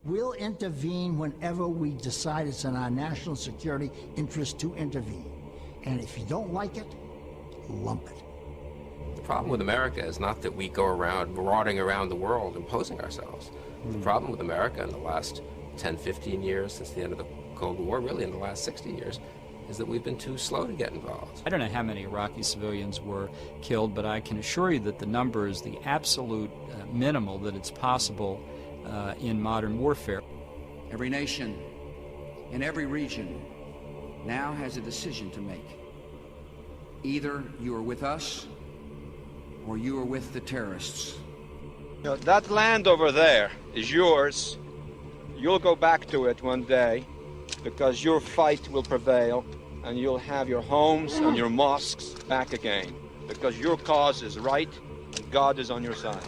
We'll intervene whenever we decide it's in our national security interest to intervene. And if you don't like it, lump it. The problem with America is not that we go around marauding around the world imposing ourselves. The problem with America in the last 10, 15 years since the end of the Cold War, really in the last 60 years, is that we've been too slow to get involved. I don't know how many Iraqi civilians were killed, but I can assure you that the number is the absolute minimal that it's possible in modern warfare. Every nation in every region now has a decision to make. Either you are with us or you are with the terrorists. You know, that land over there is yours. You'll go back to it one day because your fight will prevail and you'll have your homes and your mosques back again because your cause is right and God is on your side.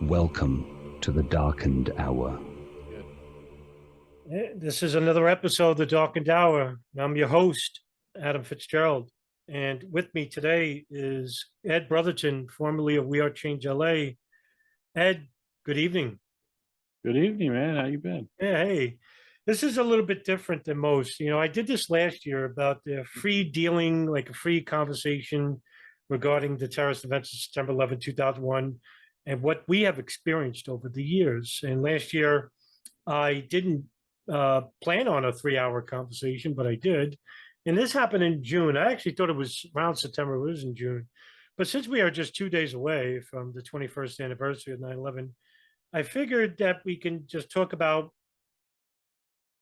Welcome to the darkened hour. This is another episode of the Darkened Hour. I'm your host, Adam Fitzgerald. And with me today is Ed Brotherton, formerly of WeAreChangeLA. Ed, good evening. Good evening, man. How you been? Yeah, hey. This is a little bit different than most. You know, I did this last year about the free dealing, like a free conversation regarding the terrorist events of September 11, 2001, and what we have experienced over the years. And last year, I didn't plan on a 3-hour conversation, but I did. And this happened in June. I actually thought it was around September. It was in June. But since we are just 2 days away from the 21st anniversary of 9/11, I figured that we can just talk about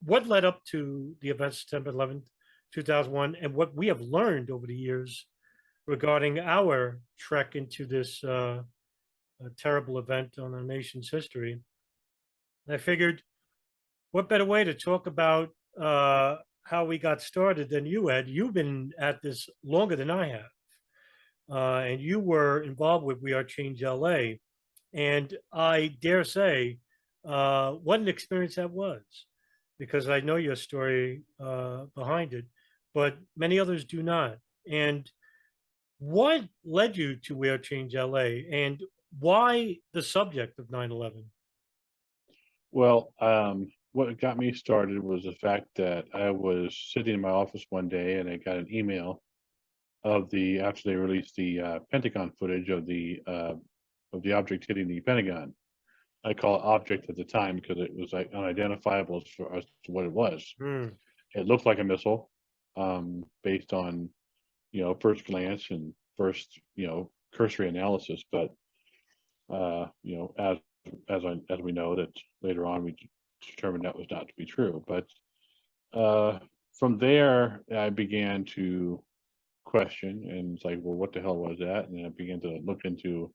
what led up to the events of September 11th, 2001, and what we have learned over the years regarding our trek into this terrible event on our nation's history. And I figured, what better way to talk about how we got started than you, Ed? You've been at this longer than I have. And you were involved with WeAreChangeLA. And I dare say, what an experience that was, because I know your story behind it, but many others do not. And what led you to WeAreChangeLA, and why the subject of 9/11? Well, what got me started was the fact that I was sitting in my office one day and I got an email of after they released the Pentagon footage of the object hitting the Pentagon. I call it object at the time because it was like unidentifiable as to what it was. It looked like a missile, based on, first glance and first, cursory analysis. But, as we know that later on we determined that was not to be true. But from there, I began to question, and it's like, well, what the hell was that? And then I began to look into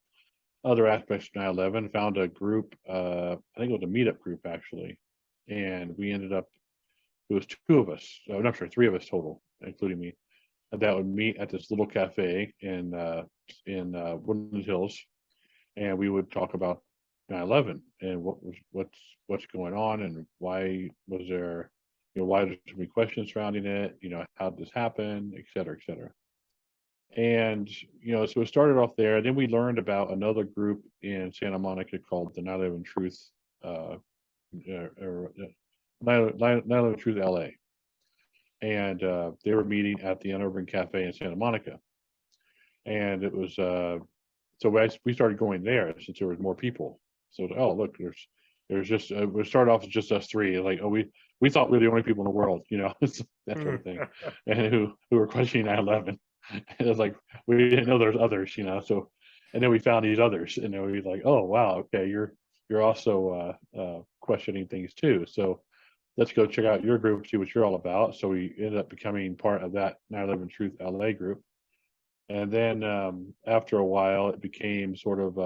other aspects of 9/11, found a group, I think it was a meetup group actually, and we ended up, it was 2 of us, I'm sorry, 3 of us total, including me, that would meet at this little cafe in Woodland Hills, and we would talk about 9/11 and what's going on and why was there, why there's so many questions surrounding it, how did this happen, et cetera, et cetera. And, so it started off there. Then we learned about another group in Santa Monica called the 9/11 Truth, 9/11 Truth LA. And they were meeting at the Unurban Cafe in Santa Monica. And it was, so we started going there since there was more people. So, oh, look, there's just, we started off as just us 3. Like, oh, we thought we were the only people in the world, that sort of thing. And who were questioning 9/11. And it was like, we didn't know there's others, so, and then we found these others, and then we were like, oh wow, okay, you're also questioning things too, so let's go check out your group, see what you're all about. So we ended up becoming part of that 9/11 Truth LA group. And then after a while it became sort of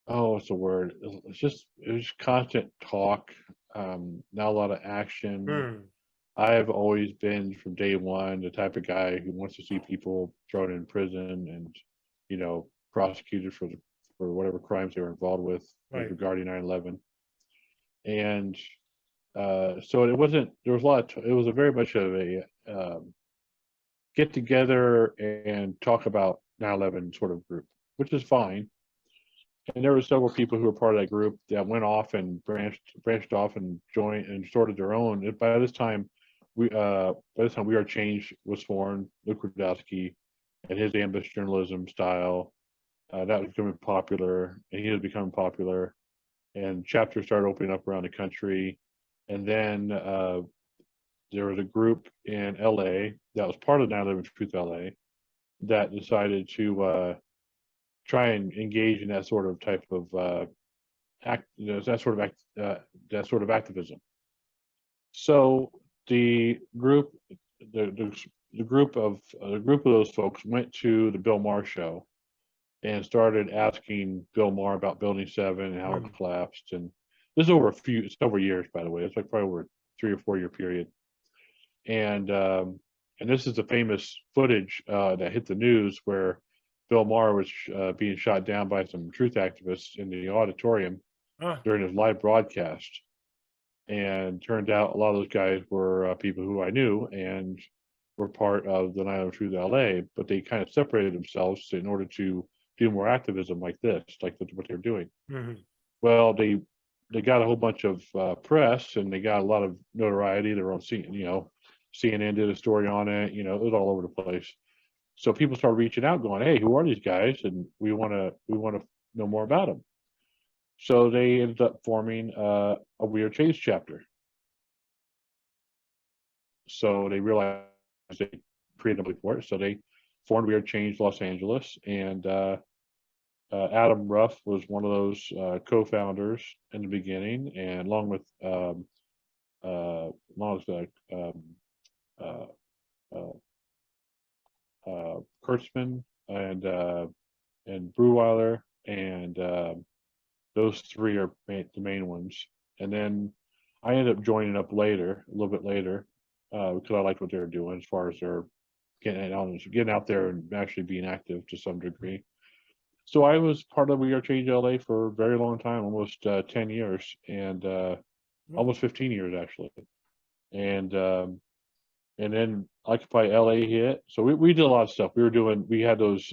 what's the word, it was constant talk, not a lot of action. I have always been from day one the type of guy who wants to see people thrown in prison and, prosecuted for whatever crimes they were involved with regarding 9/11. And so it wasn't, there was a lot, it was a very much of a get together and talk about 9/11 sort of group, which is fine. And there were several people who were part of that group that went off and branched off and joined and started their own. And by this time, We Are Change was formed. Luke Rudowski and his ambush journalism style that was becoming popular, and he was becoming popular. And chapters started opening up around the country. And then there was a group in LA that was part of 9/11 Truth LA that decided to try and engage in that sort of type of that sort of activism. So the group of those folks went to the Bill Maher show and started asking Bill Maher about Building 7 and how it collapsed. And this is over several years, by the way. It's like probably over a 3 or 4 year period. And this is the famous footage that hit the news where Bill Maher was being shot down by some truth activists in the auditorium during his live broadcast. And turned out a lot of those guys were people who I knew and were part of the 9/11 Truth LA, but they kind of separated themselves in order to do more activism like this, like what they're doing. Well, they got a whole bunch of press, and they got a lot of notoriety. They were on CNN did a story on it. It was all over the place. So people started reaching out, going, "Hey, who are these guys? And we want to know more about them." So they ended up forming a We Are Change chapter. So they realized they preemptively for it. So they formed We Are Change Los Angeles, and Adam Ruff was one of those co-founders in the beginning, and along with Kurtzman and Breweiler, and those three are the main ones. And then I ended up joining up later, a little bit later, because I liked what they were doing as far as their getting out there and actually being active to some degree. So I was part of WeAreChangeLA for a very long time, almost 10 years, and almost 15 years actually. And then Occupy LA hit. So we did a lot of stuff. We had those.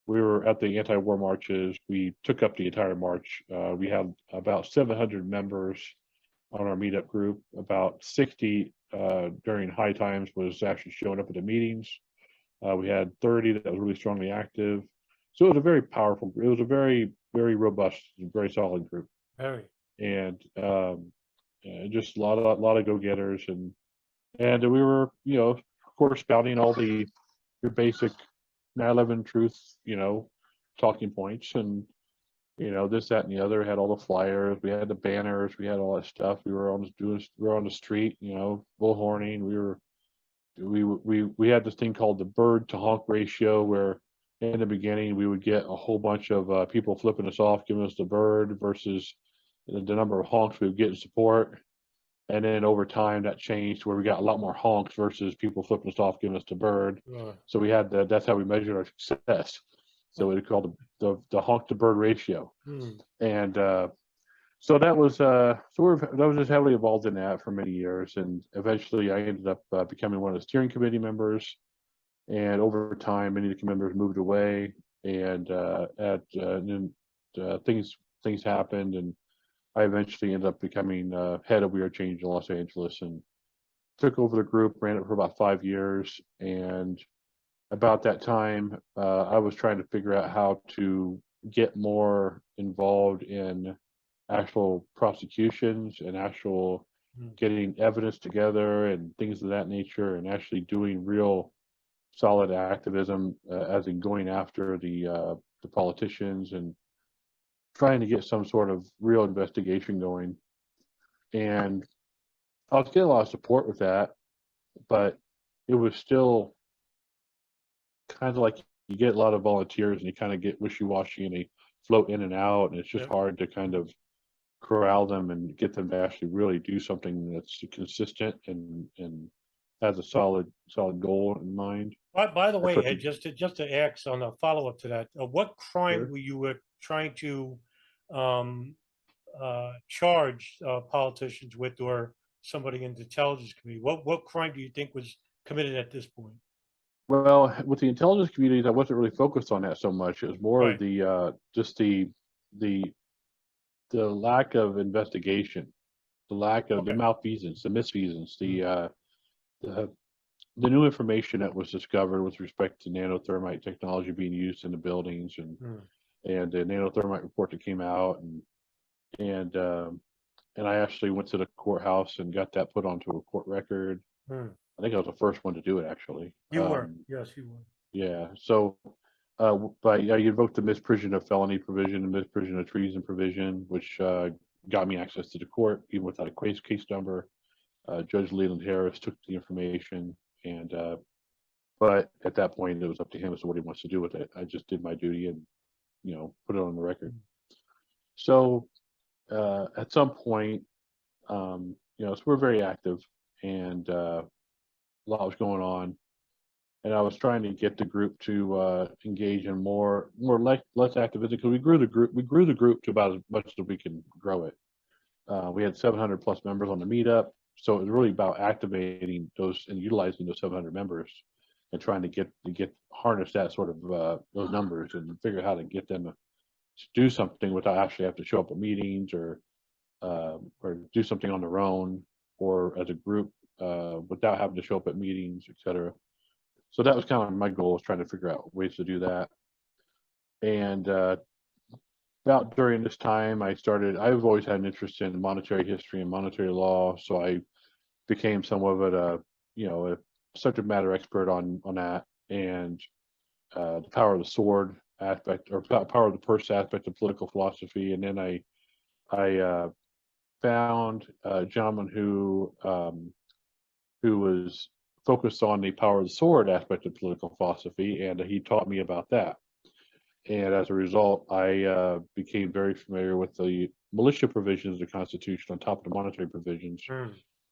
We were at the anti-war marches. We took up the entire march. We had about 700 members on our meetup group. About 60 during high times was actually showing up at the meetings. We had 30 that was really strongly active. So it was a very powerful. It was a very, very robust, very solid group. Very. And just a lot of go-getters, and we were, of course, spouting all your basic 9/11 truth, talking points, and this, that, and the other. Had all the flyers, we had the banners, we had all that stuff. We were on the street, bullhorning. We had this thing called the bird to honk ratio, where in the beginning we would get a whole bunch of people flipping us off, giving us the bird, versus the number of honks we would get in support. And then over time that changed, where we got a lot more honks versus people flipping us off, giving us the bird. So we had that's how we measured our success. So we called the honk to bird ratio. And so that was that was just heavily involved in that for many years. And eventually I ended up becoming one of the steering committee members. And over time, many of the members moved away, and then things happened, and I eventually ended up becoming head of We Are Change in Los Angeles, and took over the group, ran it for about 5 years. And about that time, I was trying to figure out how to get more involved in actual prosecutions and actual getting evidence together and things of that nature, and actually doing real solid activism, as in going after the politicians and trying to get some sort of real investigation going. And I was getting a lot of support with that, but it was still kind of like you get a lot of volunteers and you kind of get wishy-washy, and they float in and out, and it's just hard to kind of corral them and get them to actually really do something that's consistent and has a solid goal in mind. By the way, Ed, just to ask on a follow-up to that, what crime were you trying to charge politicians with, or somebody in the intelligence community? What crime do you think was committed at this point? Well, with the intelligence communities, I wasn't really focused on that so much. It was more of the just the the lack of investigation, the lack of the Okay. malfeasance, the misfeasance, the new information that was discovered with respect to nanothermite technology being used in the buildings, and the nanothermite report that came out, and I actually went to the courthouse and got that put onto a court record. I think I was the first one to do it, actually. You were, yes, you were. Yeah. So, but yeah, you invoked the misprision of felony provision and misprision of treason provision, which got me access to the court even without a case number. Judge Leland Harris took the information, and but at that point, it was up to him as to what he wants to do with it. I just did my duty and, put it on the record. So at some point, so we're very active, and a lot was going on, and I was trying to get the group to engage in less activism, because we grew the group to about as much as we can grow it. We had 700 plus members on the meetup, so it was really about activating those and utilizing those 700 members, and trying to harness that sort of those numbers and figure out how to get them to do something without actually having to show up at meetings, or do something on their own or as a group without having to show up at meetings, etc. So that was kind of my goal, was trying to figure out ways to do that. And about during this time, I've always had an interest in monetary history and monetary law, so I became somewhat of a subject matter expert on that, and the power of the sword aspect, or power of the purse aspect of political philosophy. And then I found a gentleman who was focused on the power of the sword aspect of political philosophy, and he taught me about that. And as a result, I became very familiar with the militia provisions of the Constitution on top of the monetary provisions.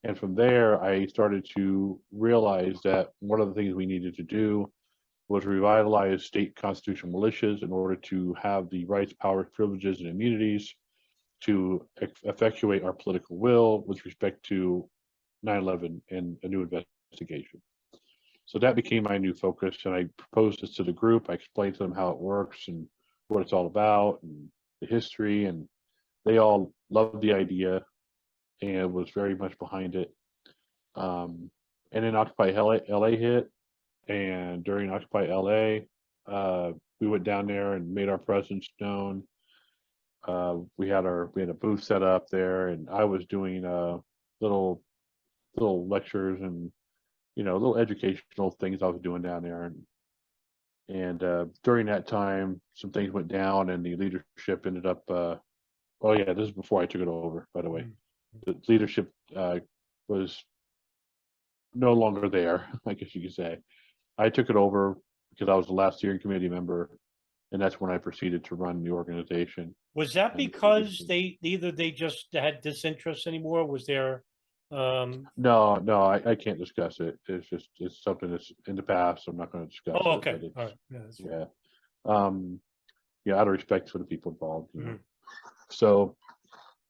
And from there, I started to realize that one of the things we needed to do was revitalize state constitutional militias in order to have the rights, powers, privileges, and immunities to effectuate our political will with respect to 9/11 and a new investigation. So that became my new focus, and I proposed this to the group. I explained to them how it works and what it's all about and the history, and they all loved the idea and was very much behind it. And then Occupy LA hit, and during Occupy LA, we went down there and made our presence known. We had a booth set up there, and I was doing little lectures and little educational things I was doing down there, and during that time, some things went down, and the leadership ended up. Oh yeah, this is before I took it over, by the way. The leadership was no longer there, I guess you could say. I took it over because I was the last steering committee member, and that's when I proceeded to run the organization. Was that because they just had disinterest anymore? Was there? No, I can't discuss it. It's something that's in the past. So I'm not going to discuss. Oh, okay. All right. Yeah, that's right. Out of respect for the people involved. So,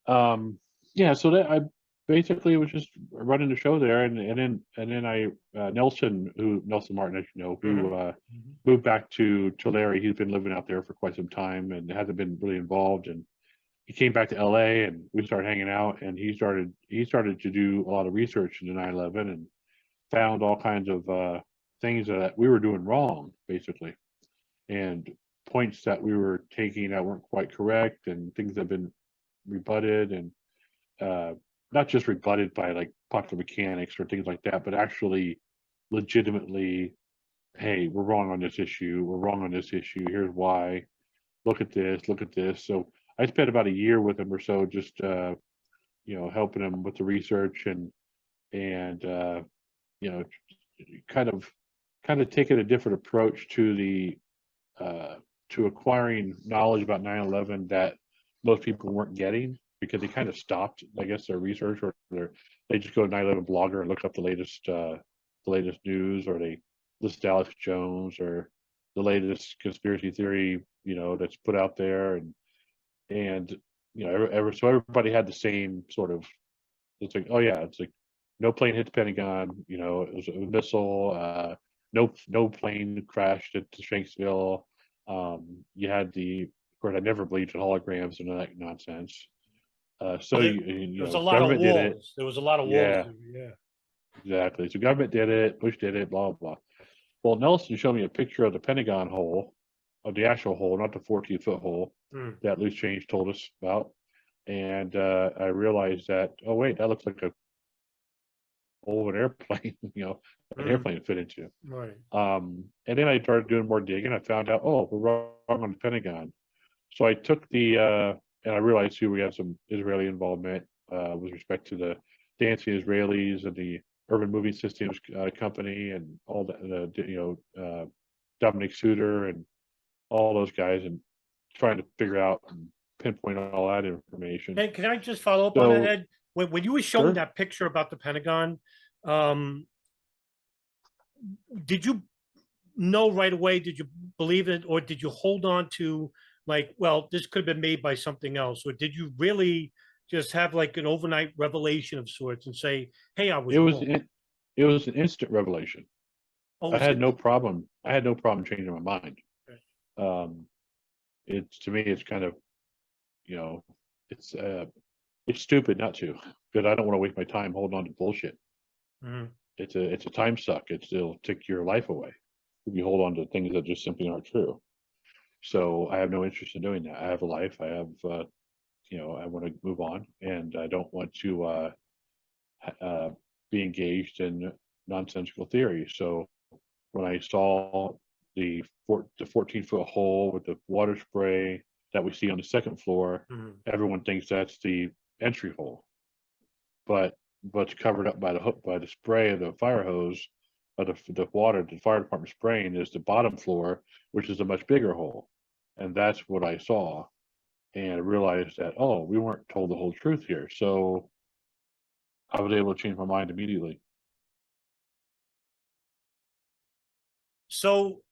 so that I basically was just running the show there, and then I Nelson Martin, as you know, who moved back to Tulare. He's been living out there for quite some time and hasn't been really involved, and he came back to LA, and we started hanging out, and he started to do a lot of research into 9/11 and found all kinds of things that we were doing wrong, basically, and points that we were taking that weren't quite correct, and things that have been rebutted, and not just rebutted by like popular mechanics or things like that, but actually legitimately, hey, we're wrong on this issue. We're wrong on this issue. Here's why. Look at this. Look at this. So I spent about a year with him or so, just helping him with the research and kind of taking a different approach to to acquiring knowledge about 9/11 that most people weren't getting, because they kind of stopped, I guess, their research, or they just go to 9/11 Blogger and look up the latest news, or they listen to Alex Jones or the latest conspiracy theory, that's put out there, and so everybody had the same sort of. It's like, oh yeah, it's like no plane hit the Pentagon, it was a missile. No plane crashed at Shanksville. You had the Of course, I never believed in holograms and all that nonsense. So Well, you there was know, a lot of government did it. walls. There was a lot of walls. Yeah, Yeah. exactly. So government did it, Bush did it, blah blah. Well, Nelson showed me a picture of the Pentagon hole, of the actual hole, not the 14-foot hole Hmm. that Loose Change told us about. And I realized that, oh wait, that looks like a hole of an airplane, you know, an Hmm. airplane fit into. Right. And then I started doing more digging. I found out, oh, we're wrong on the Pentagon. So I took and I realized too, we have some Israeli involvement with respect to the dancing Israelis and the Urban Moving Systems company and all that, Dominic Suter and all those guys, and trying to figure out and pinpoint all that information. Hey, can I just follow up on that, So, Ed? When you were showing sure. that picture about the Pentagon, did you know right away? Did you believe it, or did you hold on to like, well, this could have been made by something else, or did you really just have like an overnight revelation of sorts and say, "Hey, I was It was wrong"? it was an instant revelation. Oh, I was had it? no problem. I had no problem changing my mind. Okay. It's to me, it's kind of, you know, it's stupid not to, because I don't want to waste my time holding on to bullshit. Mhm. It's a time suck. It'll take your life away if you hold on to things that just simply aren't true. So I have no interest in doing that. I have a life. I have, I want to move on, and I don't want to be engaged in nonsensical theory. So when I saw the 14-foot hole with the water spray that we see on the second floor, Mhm. everyone thinks that's the entry hole. But what's covered up by the spray of the fire hose, of the water the fire department spraying, is the bottom floor, which is a much bigger hole. And that's what I saw. And I realized that, oh, we weren't told the whole truth here. So I was able to change my mind immediately. So,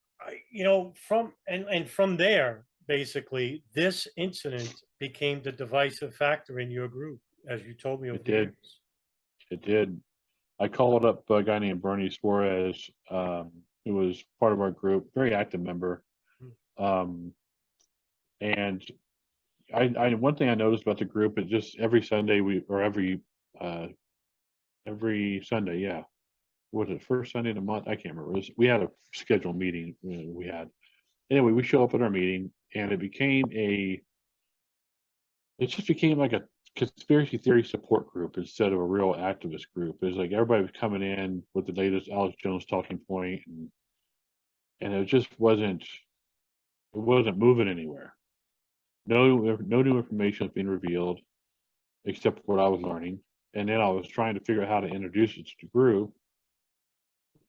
from there, basically, this incident became the divisive factor in your group, as you told me over It the did. years. It did. I called up a guy named Bernie Suarez, who was part of our group, very active member. Um, and one thing I noticed about the group is just every Sunday every Sunday, yeah. Was it first Sunday of the month? I can't remember. We had a scheduled meeting. We had anyway. We show up at our meeting, and it just became like a conspiracy theory support group instead of a real activist group. It's like everybody was coming in with the latest Alex Jones talking point, and it just wasn't moving anywhere. No new information was being revealed except what I was learning. And then I was trying to figure out how to introduce it to the group,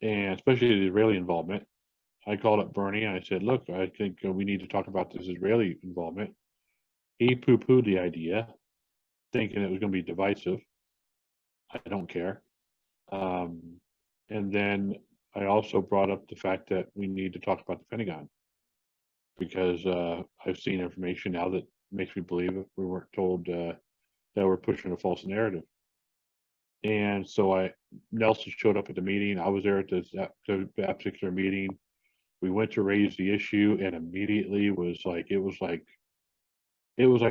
and especially the Israeli involvement. I called up Bernie and I said, look, I think we need to talk about this Israeli involvement. He poo-pooed the idea, thinking it was going to be divisive. I don't care. And then I also brought up the fact that we need to talk about the Pentagon, because I've seen information now that makes me believe that we weren't told that we're pushing a false narrative. And so Nelson showed up at the meeting. I was there at that particular meeting. We went to raise the issue, and immediately it was like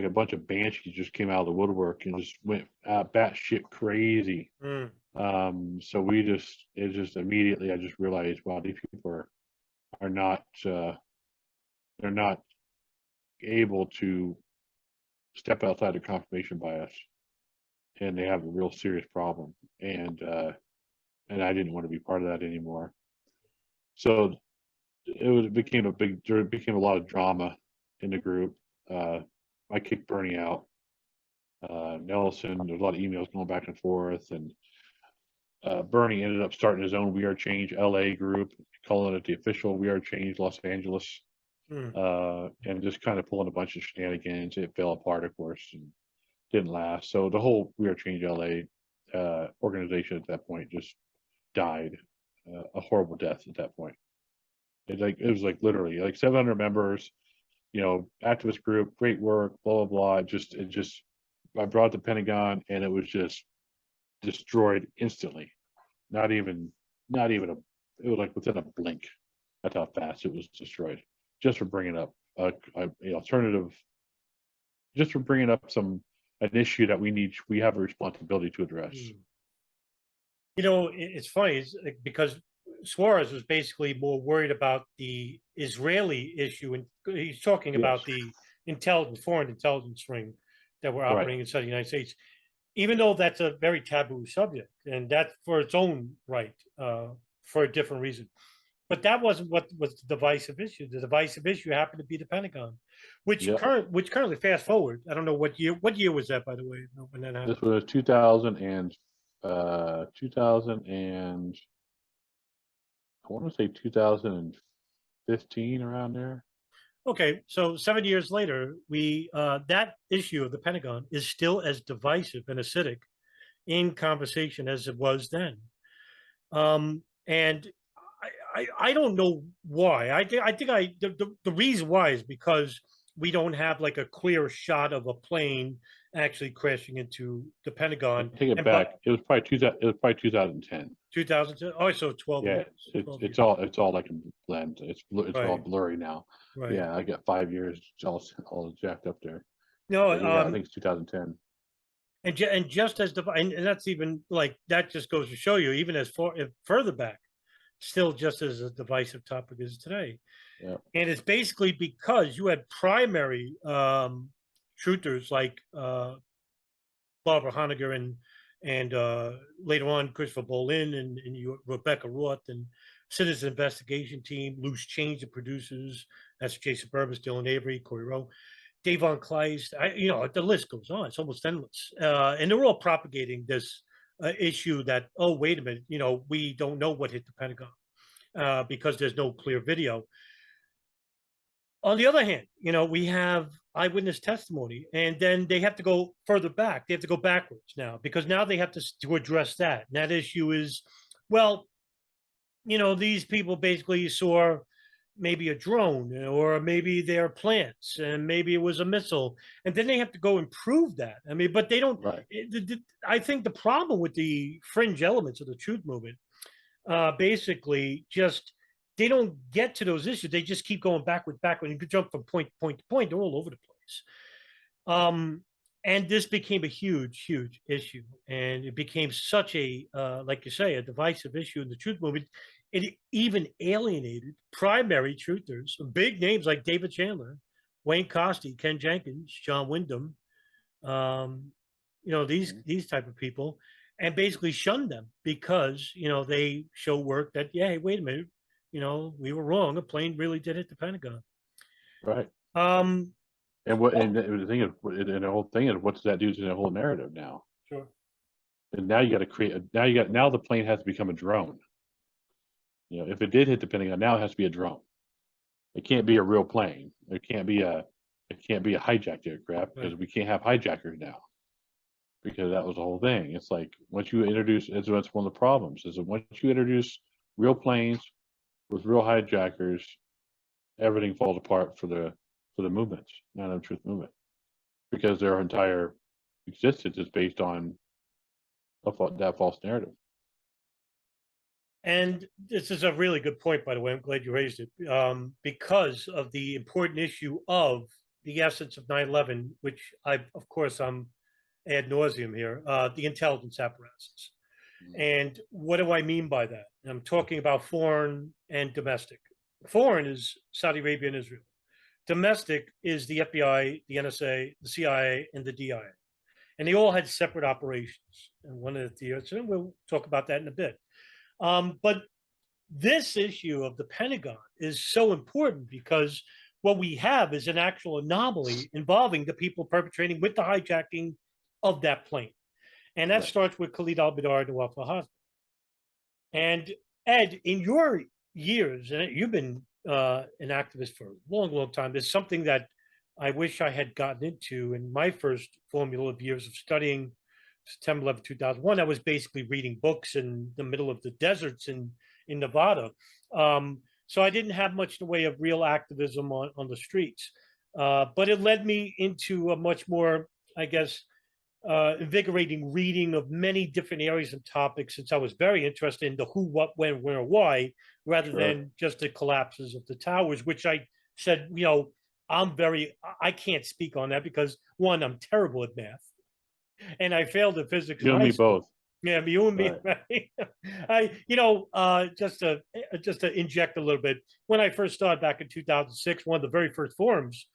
a bunch of banshees just came out of the woodwork and just went batshit crazy. So it just immediately, I just realized, wow, these people are not they're not able to step outside the confirmation bias, and they have a real serious problem. And I didn't want to be part of that anymore. So there became a lot of drama in the group. I kicked Bernie out. Nelson, there's a lot of emails going back and forth, and Bernie ended up starting his own WeAreChangeLA group, calling it the official WeAreChange Los Angeles, and just kind of pulling a bunch of shenanigans. It fell apart, of course, and didn't last. So the whole WeAreChangeLA organization at that point just died a horrible death at that point. It was like literally like 700 members, activist group, great work, blah blah blah. I brought the Pentagon, and it was just destroyed instantly. Not even it was like within a blink. That's how fast it was destroyed, just for bringing up a alternative, just for bringing up an issue that we have a responsibility to address. You know, it's funny because Suarez was basically more worried about the Israeli issue, and he's talking about the foreign intelligence ring that were operating inside the United States, even though that's a very taboo subject, and that's for its own right, for a different reason. But that wasn't what was the divisive issue. The divisive issue happened to be the Pentagon, which currently, fast forward, I don't know what year. What year was that, by the way, when that happened? This was 2000 and I want to say 2015, around there. Okay, so 7 years later, that issue of the Pentagon is still as divisive and acidic in conversation as it was then, and I don't know why. I think the reason why is because we don't have like a clear shot of a plane actually crashing into the Pentagon. Take it back. It was probably 2010. 2010. Oh, so 12 Yeah, years. it's all like a blend. It's all blurry now. Right. Yeah, I got 5 years all jacked up there. No, I think it's 2010. And just as and that's even like that just goes to show you, even as further back, still just as a divisive topic as today. Yeah. And it's basically because you had primary truthers like Barbara Honegger and later on Christopher Bolin and Rebecca Roth and Citizen Investigation Team, Loose Change, the producers. That's Jason Burbis, Dylan Avery, Corey Rowe, Davon Kleist. The list goes on. It's almost endless. And they're all propagating this issue that, oh, wait a minute, we don't know what hit the Pentagon because there's no clear video. On the other hand, we have eyewitness testimony, and then they have to go further back. They have to go backwards now because now they have to address that. And that issue is, well, these people basically saw maybe a drone or maybe they're plants and maybe it was a missile. And then they have to go and prove that. I mean, but they don't. Right. I think the problem with the fringe elements of the truth movement, basically just, they don't get to those issues. They just keep going backward. You could jump from point to point to point. They're all over the place. And this became a huge, huge issue. And it became such a, like you say, a divisive issue in the truth movement. It even alienated primary truthers, big names like David Chandler, Wayne Costi, Ken Jenkins, John Wyndham, these type of people, and basically shunned them because, they show work that, yeah, hey, wait a minute, we were wrong. A plane really did hit the Pentagon. Right. And the thing is, and the whole thing is, what does that do to the whole narrative now? Sure. And now you got to now the plane has to become a drone. If it did hit the Pentagon, now it has to be a drone. It can't be a real plane. It can't be a hijacked aircraft because we can't have hijackers now. Because that was the whole thing. It's like once you introduce, that's one of the problems. Is that once you introduce real planes with real hijackers, everything falls apart for the movements, not the truth movement, because their entire existence is based on that false narrative. And this is a really good point, by the way. I'm glad you raised it, because of the important issue of the essence of 9/11, which of course, I'm ad nauseum here, the intelligence apparatuses. And what do I mean by that? I'm talking about foreign and domestic. Foreign is Saudi Arabia and Israel. Domestic is the FBI, the NSA, the CIA, and the DIA. And they all had separate operations. And one of the theories, and we'll talk about that in a bit. But this issue of the Pentagon is so important because what we have is an actual anomaly involving the people perpetrating with the hijacking of that plane. And that starts with Khalid al-Mihdhar, Nawaf, al-Hazmi. And Ed, in your years, and you've been an activist for a long, long time, there's something that I wish I had gotten into in my first formula of years of studying September 11, 2001. I was basically reading books in the middle of the deserts in Nevada. So I didn't have much in the way of real activism on the streets. But it led me into a much more, I guess, invigorating reading of many different areas and topics, since I was very interested in the who, what, when, where, why, rather than just the collapses of the towers, which I said, I can't speak on that because one, I'm terrible at math, and I failed at physics in You and high me school. both. Yeah, you and me. Right. Right? Just to inject a little bit, when I first started back in 2006, one of the very first forums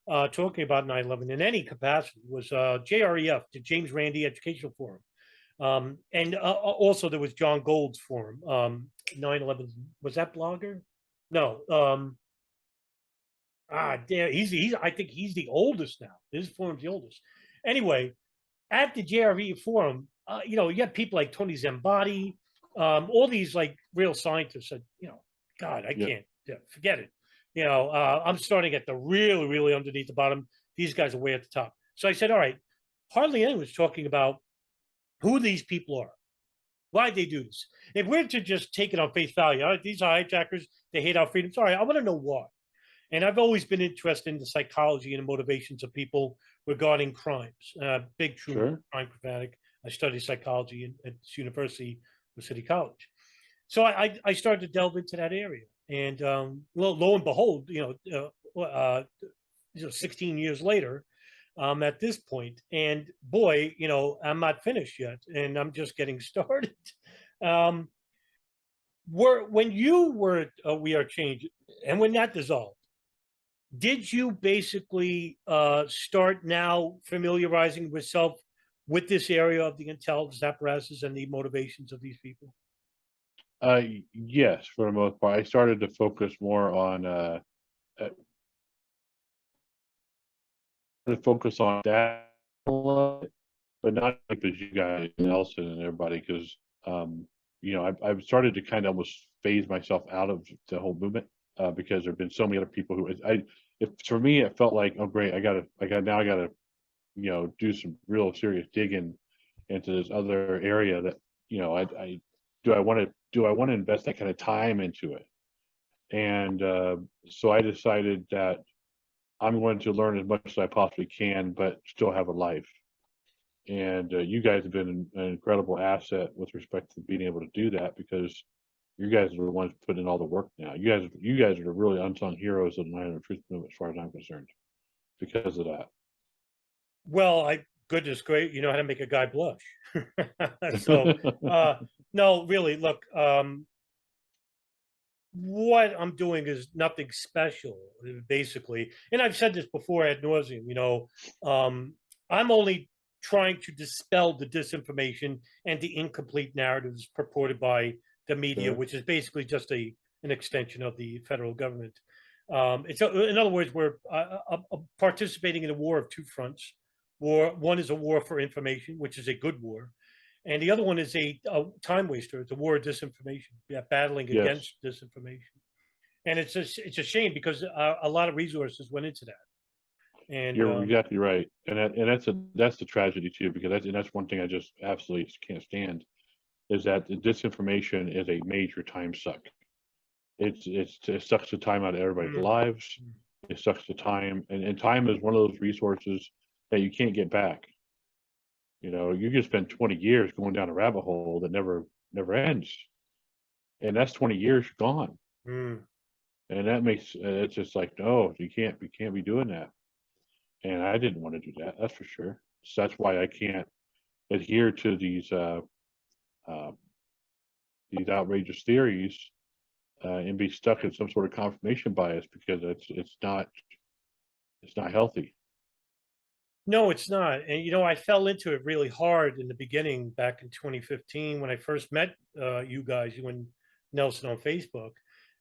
talking about 9/11 in any capacity was JREF, the James Randi Educational Forum. And also there was John Gold's forum. 9/11, was that Blogger? No. Damn, I think he's the oldest now. His forum's the oldest. Anyway, at the JRE forum, you have people like Tony Zambati, all these like real scientists said, God, I can't, forget it. I'm starting at the really, really underneath the bottom. These guys are way at the top. So I said, all right, hardly anyone's talking about who these people are. Why'd they do this? If we're to just take it on face value, all right, these are hijackers, they hate our freedom. Sorry, I want to know why. And I've always been interested in the psychology and the motivations of people regarding crimes. Big true crime fanatic. I studied psychology at this university of City College. So I started to delve into that area. And lo and behold, 16 years later, at this point, and boy, I'm not finished yet, and I'm just getting started. When you were at WeAreChange, and when that dissolved, did you basically start now familiarizing yourself with this area of the intelligence apparatus and the motivations of these people? Yes, for the most part. I started to focus more on that, but not like as you guys, Nelson and everybody, because I've started to kind of almost phase myself out of the whole movement because there've been so many other people who for me it felt like, oh great, I gotta do some real serious digging into this other area that do I want to invest that kind of time into it? And so I decided that I'm going to learn as much as I possibly can, but still have a life. And you guys have been an incredible asset with respect to being able to do that, because you guys are the ones putting in all the work now. You guys are the really unsung heroes of the 9/11 Truth Movement, as far as I'm concerned, because of that. Well, goodness great, you know how to make a guy blush. So, no, really, look, what I'm doing is nothing special, basically. And I've said this before ad nauseum, I'm only trying to dispel the disinformation and the incomplete narratives purported by the media, which is basically just an extension of the federal government. In other words, we're participating in a war of two fronts. One is a war for information, which is a good war, and the other one is a time waster. It's a war of disinformation. Battling against disinformation, and it's a shame because a lot of resources went into that. And you're exactly right, and that's the tragedy too, because that's one thing I just absolutely can't stand, is that the disinformation is a major time suck. It sucks the time out of everybody's lives. It sucks the time, and time is one of those resources that you can't get back. You can spend 20 years going down a rabbit hole that never ends, and that's 20 years gone. And that makes it's just like, no, you can't be doing that. And I didn't want to do that, that's for sure. So that's why I can't adhere to these outrageous theories and be stuck in some sort of confirmation bias, because it's not healthy. No, it's not. And, I fell into it really hard in the beginning back in 2015 when I first met you guys, you and Nelson, on Facebook.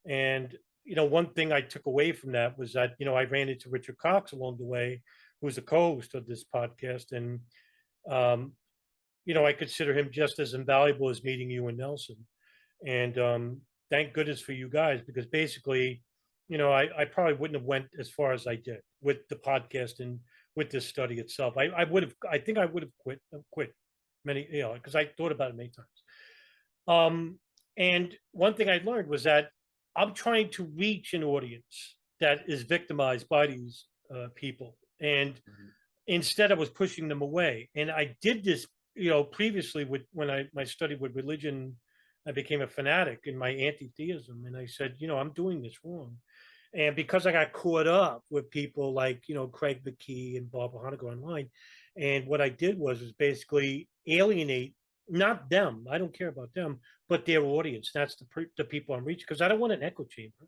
And, one thing I took away from that was that, I ran into Richard Cox along the way, who was a co-host of this podcast. And, I consider him just as invaluable as meeting you and Nelson. And thank goodness for you guys, because basically, I probably wouldn't have went as far as I did with the podcast and with this study itself. I think I would have quit many, because I thought about it many times. And one thing I learned was that I'm trying to reach an audience that is victimized by these people. And instead I was pushing them away. And I did this, previously when I studied with religion. I became a fanatic in my anti-theism. And I said, I'm doing this wrong. And because I got caught up with people like, Craig McKee and Bob Honecker online, and what I did was basically alienate not them. I don't care about them, but their audience. That's the people I'm reaching, because I don't want an echo chamber.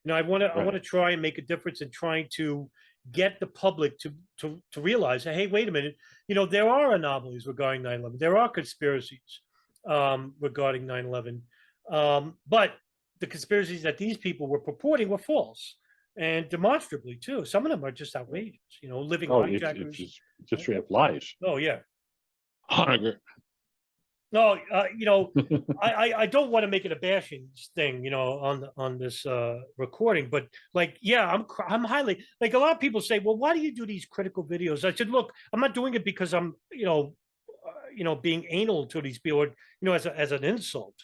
I want to try and make a difference in trying to get the public to realize, hey, wait a minute, there are anomalies regarding 9/11. There are conspiracies regarding 9/11, but the conspiracies that these people were purporting were false, and demonstrably too. Some of them are just outrageous. Living hijackers. It's just straight up lies. Oh yeah. Honecker. No, I don't want to make it a bashing thing, on this recording, but I'm highly, like, a lot of people say, well, why do you do these critical videos? I said, look, I'm not doing it because I'm, being anal to these people, as an insult.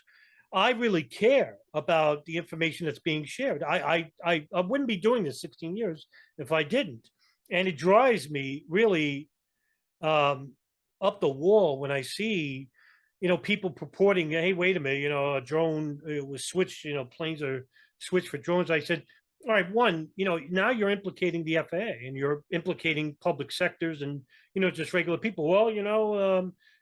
I really care about the information that's being shared. I wouldn't be doing this 16 years if I didn't, and it drives me really up the wall when I see people purporting, hey, wait a minute, a drone was switched, planes are switched for drones. I said, all right, one, now you're implicating the FAA and you're implicating public sectors and, just regular people. Well,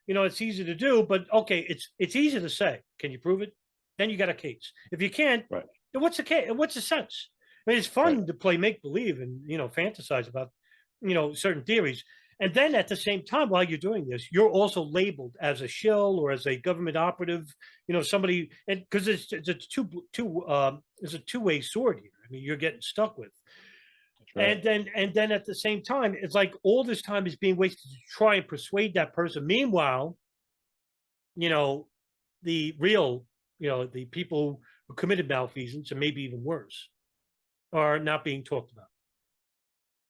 it's easy to do, but okay, it's easy to say. Can you prove it? Then you got a case. If you can't, then what's the case? What's the sense? I mean, it's fun to play make-believe and, fantasize about, certain theories. And then at the same time, while you're doing this, you're also labeled as a shill or as a government operative, somebody, and because it's a two-way sword here. I mean, you're getting stuck with. Right. And then at the same time, it's like all this time is being wasted to try and persuade that person. Meanwhile, the real, the people who committed malfeasance and maybe even worse are not being talked about.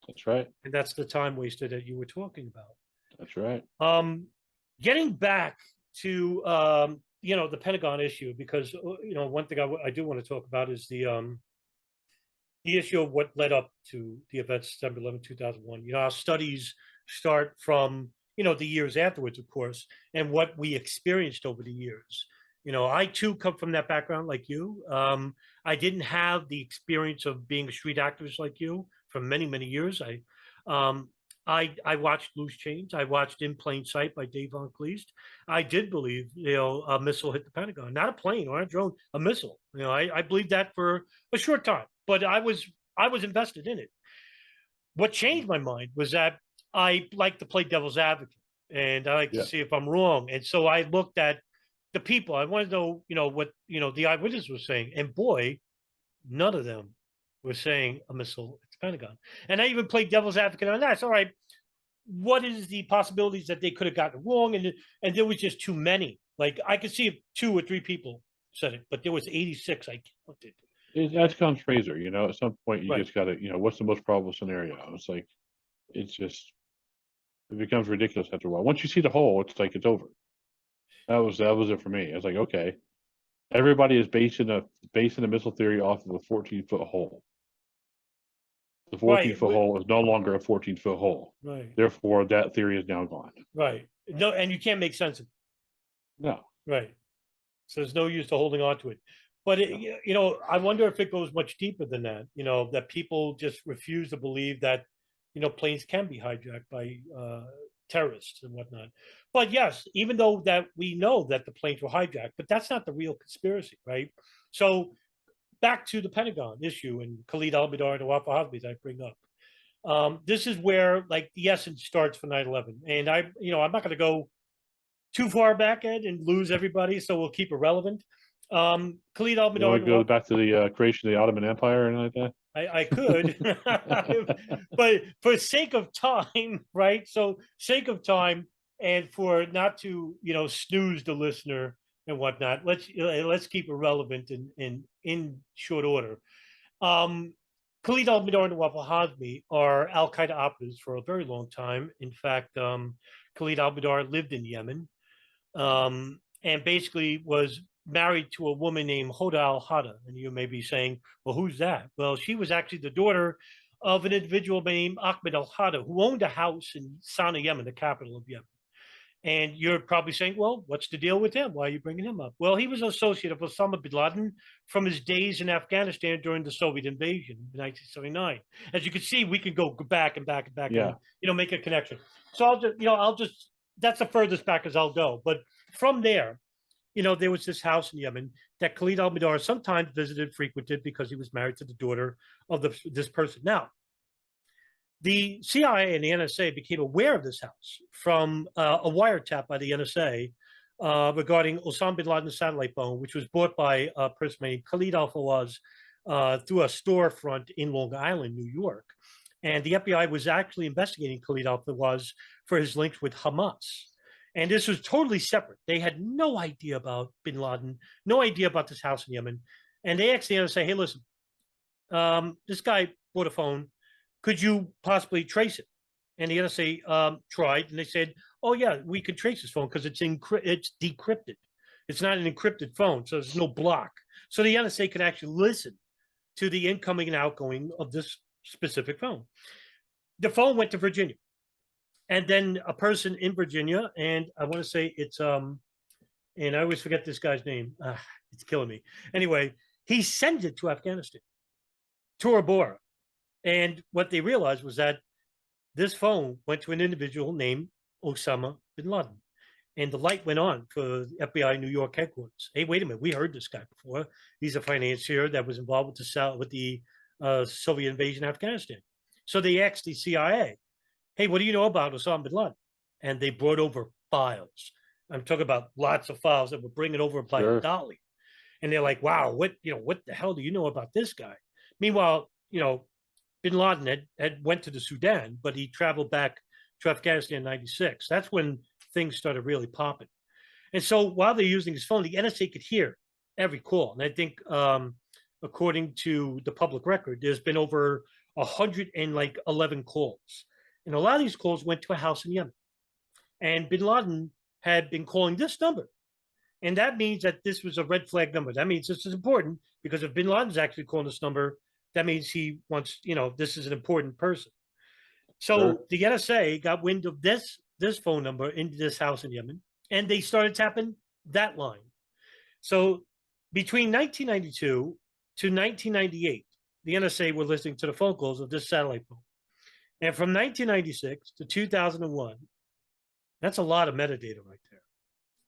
That's right. And that's the time wasted that you were talking about. That's right. Getting back to the Pentagon issue, because one thing I do want to talk about is the issue of what led up to the events September 11, 2001. Our studies start from the years afterwards, of course, and what we experienced over the years. I too come from that background like you. I didn't have the experience of being a street activist like you for many, many years. I watched Loose Change. I watched In Plain Sight by Dave Von Kleist. I did believe, a missile hit the Pentagon, not a plane or a drone, a missile. I believed that for a short time, but I was invested in it. What changed my mind was that I like to play devil's advocate, and I like to see if I'm wrong. And so I looked at the people. I wanted to know, what the eyewitnesses were saying, and boy, none of them were saying a missile at the Pentagon. And I even played devil's advocate on that. So, all right, what is the possibilities that they could have gotten wrong? And there was just too many. Like, I could see if 2 or 3 people said it, but there was 86 I counted. That comes Fraser. At some point you just got to, what's the most probable scenario? It's like, it becomes ridiculous after a while. Once you see the hole, it's like it's over. That was it for me. I was like, okay, everybody is basing the missile theory off of a 14-foot hole. The 14-foot hole is no longer a 14-foot hole. Right. Therefore, that theory is now gone. Right. No, and you can't make sense of it. No. Right. So there's no use to holding on to it. But I wonder if it goes much deeper than that. That people just refuse to believe that planes can be hijacked by terrorists and whatnot. But yes, even though that we know that the planes were hijacked, but that's not the real conspiracy, right? So back to the Pentagon issue and Khalid al-Mihdhar and Nawaf al-Hazmi that I bring up. This is where the essence starts for 9/11. And I'm not going to go too far back, Ed, and lose everybody, so we'll keep it relevant. Khalid al-Mihdhar goes back to the creation of the Ottoman Empire and like that. I could, but for sake of time, right? So sake of time, and for not to snooze the listener and whatnot, let's keep it relevant in short order. Khalid al-Mihdhar and Nawaf al-Hazmi are al-Qaeda operatives for a very long time. In fact, Khalid al-Mihdhar lived in Yemen, and basically was married to a woman named Hoda al-Hada. And you may be saying, well, who's that? Well, she was actually the daughter of an individual named Ahmed al-Hada, who owned a house in Sana'a, Yemen, the capital of Yemen. And you're probably saying, well, what's the deal with him? Why are you bringing him up? Well, he was an associate of Osama bin Laden from his days in Afghanistan during the Soviet invasion in 1979. As you can see, we can go back and back and back Yeah. and, make a connection. So I'll just, that's the furthest back as I'll go. But from there, there was this house in Yemen that Khalid al-Mihdhar sometimes visited, frequented, because he was married to the daughter of this person. Now, the CIA and the NSA became aware of this house from a wiretap by the NSA regarding Osama bin Laden's satellite phone, which was bought by a person named Khalid al-Fawaz through a storefront in Long Island, New York. And the FBI was actually investigating Khalid al-Fawaz for his links with Hamas. And this was totally separate. They had no idea about bin Laden, no idea about this house in Yemen. And they asked the NSA, hey, listen, this guy bought a phone. Could you possibly trace it? And the NSA tried, and they said, oh, yeah, we could trace this phone because it's decrypted. It's not an encrypted phone, so there's no block. So the NSA could actually listen to the incoming and outgoing of this specific phone. The phone went to Virginia. And then a person in Virginia, and I want to say it's, and I always forget this guy's name. It's killing me. Anyway, he sent it to Afghanistan, to Bora. And what they realized was that this phone went to an individual named Osama bin Laden. And the light went on for the FBI New York headquarters. Hey, wait a minute, we heard this guy before. He's a financier that was involved with the Soviet invasion of Afghanistan. So they asked the CIA, hey, what do you know about Osama bin Laden? And they brought over files. I'm talking about lots of files that were bringing over by a dolly. And they're like, wow, what the hell do you know about this guy? Meanwhile, bin Laden had went to the Sudan, but he traveled back to Afghanistan in 96. That's when things started really popping. And so while they're using his phone, the NSA could hear every call. And I think, according to the public record, there's been over 111 calls. And a lot of these calls went to a house in Yemen. And bin Laden had been calling this number. And that means that this was a red flag number. That means this is important, because if bin Laden's actually calling this number, that means he wants, this is an important person. So the NSA got wind of this phone number into this house in Yemen, and they started tapping that line. So between 1992 to 1998, the NSA were listening to the phone calls of this satellite phone. And from 1996 to 2001, that's a lot of metadata right there.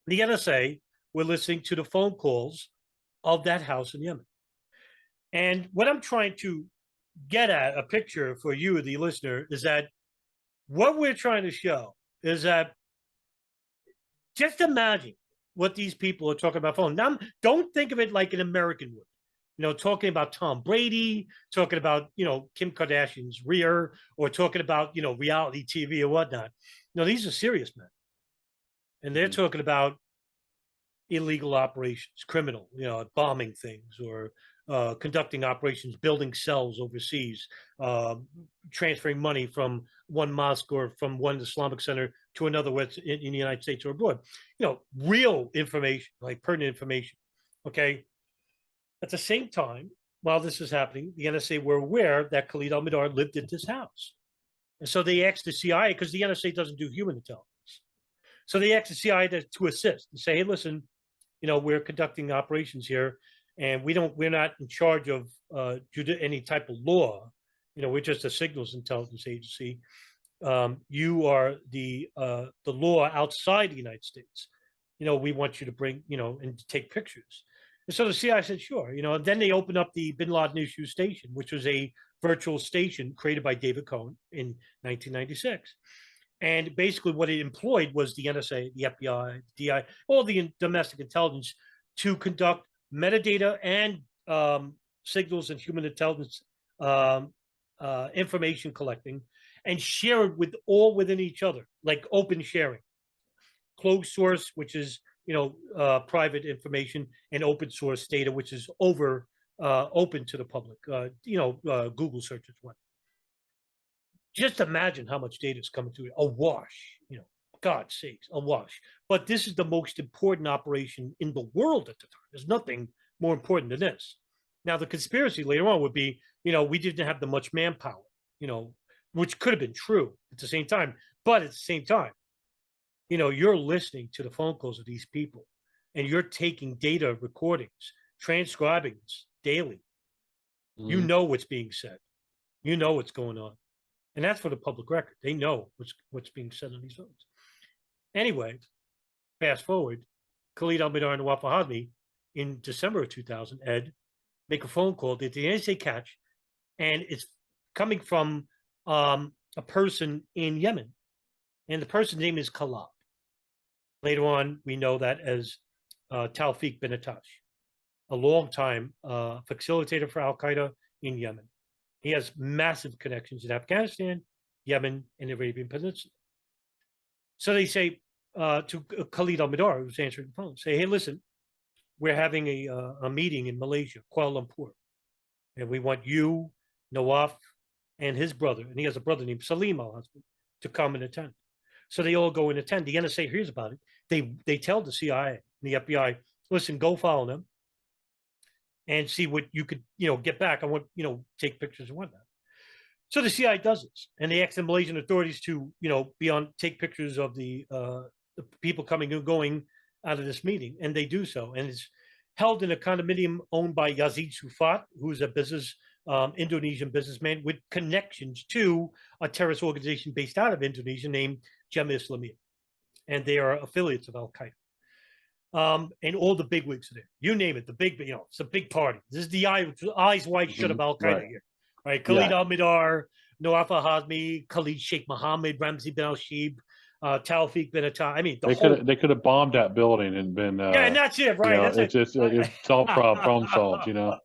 The NSA were listening to the phone calls of that house in Yemen. And what I'm trying to get at, a picture for you, the listener, is that what we're trying to show is that just imagine what these people are talking about phone. Now, don't think of it like an American would, talking about Tom Brady, talking about, Kim Kardashian's rear, or talking about, reality TV or whatnot. No, these are serious men. And they're talking about illegal operations, criminal, bombing things, or conducting operations, building cells overseas, transferring money from one mosque or from one Islamic center to another in the United States or abroad. Real information, like pertinent information. Okay. At the same time, while this is happening, the NSA were aware that Khalid al-Mihdhar lived at this house. And so they asked the CIA, because the NSA doesn't do human intelligence. So they asked the CIA to assist and say, hey, listen, we're conducting operations here, and we're not in charge of any type of law. We're just a signals intelligence agency. You are the law outside the United States. We want you to bring, and to take pictures. And so the CIA said, sure. And then they opened up the Bin Laden Issue Station, which was a virtual station created by David Cohen in 1996. And basically what it employed was the NSA, the FBI, the DI, all the domestic intelligence to conduct metadata and signals and human intelligence information collecting, and share it within each other, like open sharing. Closed source, which is private information, and open source data, which is open to the public. Google searches one. Just imagine how much data is coming through, awash, God's sakes, awash. But this is the most important operation in the world at the time. There's nothing more important than this. Now, the conspiracy later on would be, we didn't have the much manpower, which could have been true at the same time. But at the same time, you know, you're listening to the phone calls of these people and you're taking data recordings, transcribing this daily. You know what's being said. You know what's going on. And that's for the public record. They know what's being said on these phones. Anyway, fast forward, Khalid al-Mihdhar and Nawaf al-Hazmi in December of 2000, Ed, make a phone call that the NSA catch, and it's coming from a person in Yemen. And the person's name is Khalid. Later on, we know that as Tawfiq bin Attash, a long-time facilitator for al-Qaeda in Yemen. He has massive connections in Afghanistan, Yemen, and the Arabian Peninsula. So they say to Khalid al-Mihdhar, who's answering the phone, say, hey, listen, we're having a meeting in Malaysia, Kuala Lumpur, and we want you, Nawaf, and his brother, and he has a brother named Salim al-Hazmi, to come and attend. So they all go and attend. The NSA hears about it. They tell the CIA and the FBI, listen, go follow them and see what you could, you know, get back. I want, you know, take pictures and whatnot. So the CIA does this, and they ask the Malaysian authorities to, you know, take pictures of the people coming and going out of this meeting, and they do so. And it's held in a condominium owned by Yazid Sufat, who's a Indonesian businessman with connections to a terrorist organization based out of Indonesia named Jemaah Islamiyah, and they are affiliates of al-Qaeda. And all the bigwigs are there. You name it, you know, it's a big party. This is the eyes wide shut of al-Qaeda here, right? Khalid al-Mihdhar, Nawaf al-Hazmi, Khalid Sheikh Mohammed, Ramzi bin al-Shib, Tawfiq bin Attash. I mean, they could have bombed that building and been yeah, and that's it, right? You know, it's all problem solved, you know.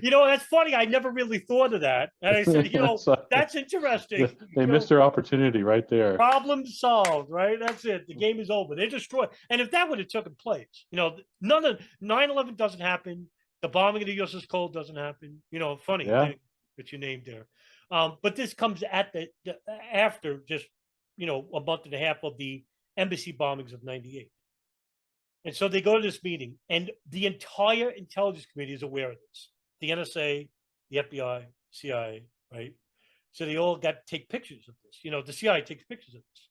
You know, that's funny. I never really thought of that, and I said, you know, that's interesting. They missed their opportunity right there. Problem solved, right? That's it. The game is over. They're destroyed. And if that would have taken place, you know, none of 9/11 doesn't happen. The bombing of the USS Cole doesn't happen. You know, funny thing that you named there. But this comes at after just, you know, a month and a half of the embassy bombings of '98. And so they go to this meeting, and the entire intelligence community is aware of this. The NSA, the FBI, CIA, right? So they all got to take pictures of this. You know, the CIA takes pictures of this.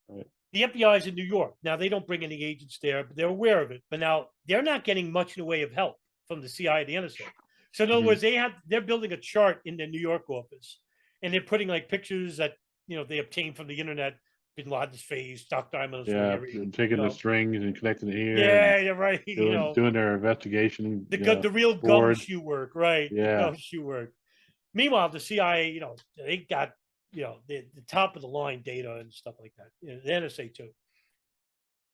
Right. The FBI is in New York. Now, they don't bring any agents there, but they're aware of it. But now they're not getting much in the way of help from the CIA, the NSA. So in other words, they're building a chart in their New York office, and they're putting like pictures that, you know, they obtained from the internet. Bin Laden's face, Doc Diamond's taking the strings and connecting it here. Yeah, you're right. Doing their investigation. The real gumshoe work, right? Yeah, gumshoe work. Meanwhile, the CIA, you know, they got, you know, the top of the line data and stuff like that. You know, the NSA too.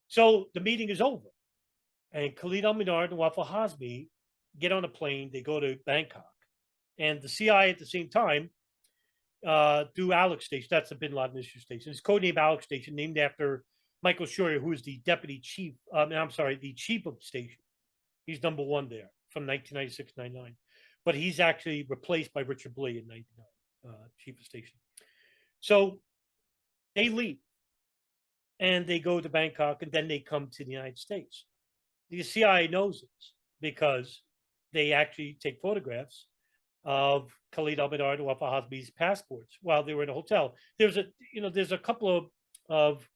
So the meeting is over, and Khalid al-Mihdhar and Nawaf al-Hazmi get on a plane. They go to Bangkok, and the CIA at the same time. Do Alex Station, that's the Bin Laden Issue Station. It's codenamed Alex Station, named after Michael Scheuer, who is the deputy chief. The chief of the station. He's number one there from 1996-99, but he's actually replaced by Richard Blee in '99, chief of station. So they leave, and they go to Bangkok, and then they come to the United States. The CIA knows this because they actually take photographs of Khalid al-Mihdhar and Nawaf al-Hazmi's passports while they were in a hotel. There's a couple of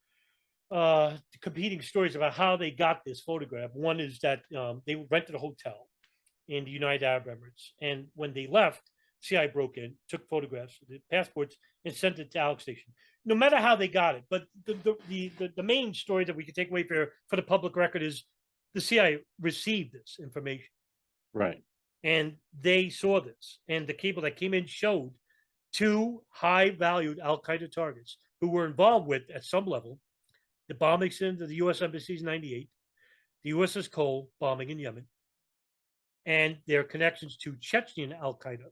competing stories about how they got this photograph. One is that they rented a hotel in the United Arab Emirates, and when they left, CIA broke in, took photographs of the passports, and sent it to Alex Station. No matter how they got it, but the main story that we can take away for the public record is the CIA received this information. Right. And they saw this, and the cable that came in showed 2 high-valued al-Qaeda targets who were involved with, at some level, the bombings into the U.S. embassies in '98, the USS Cole bombing in Yemen, and their connections to Chechen al-Qaeda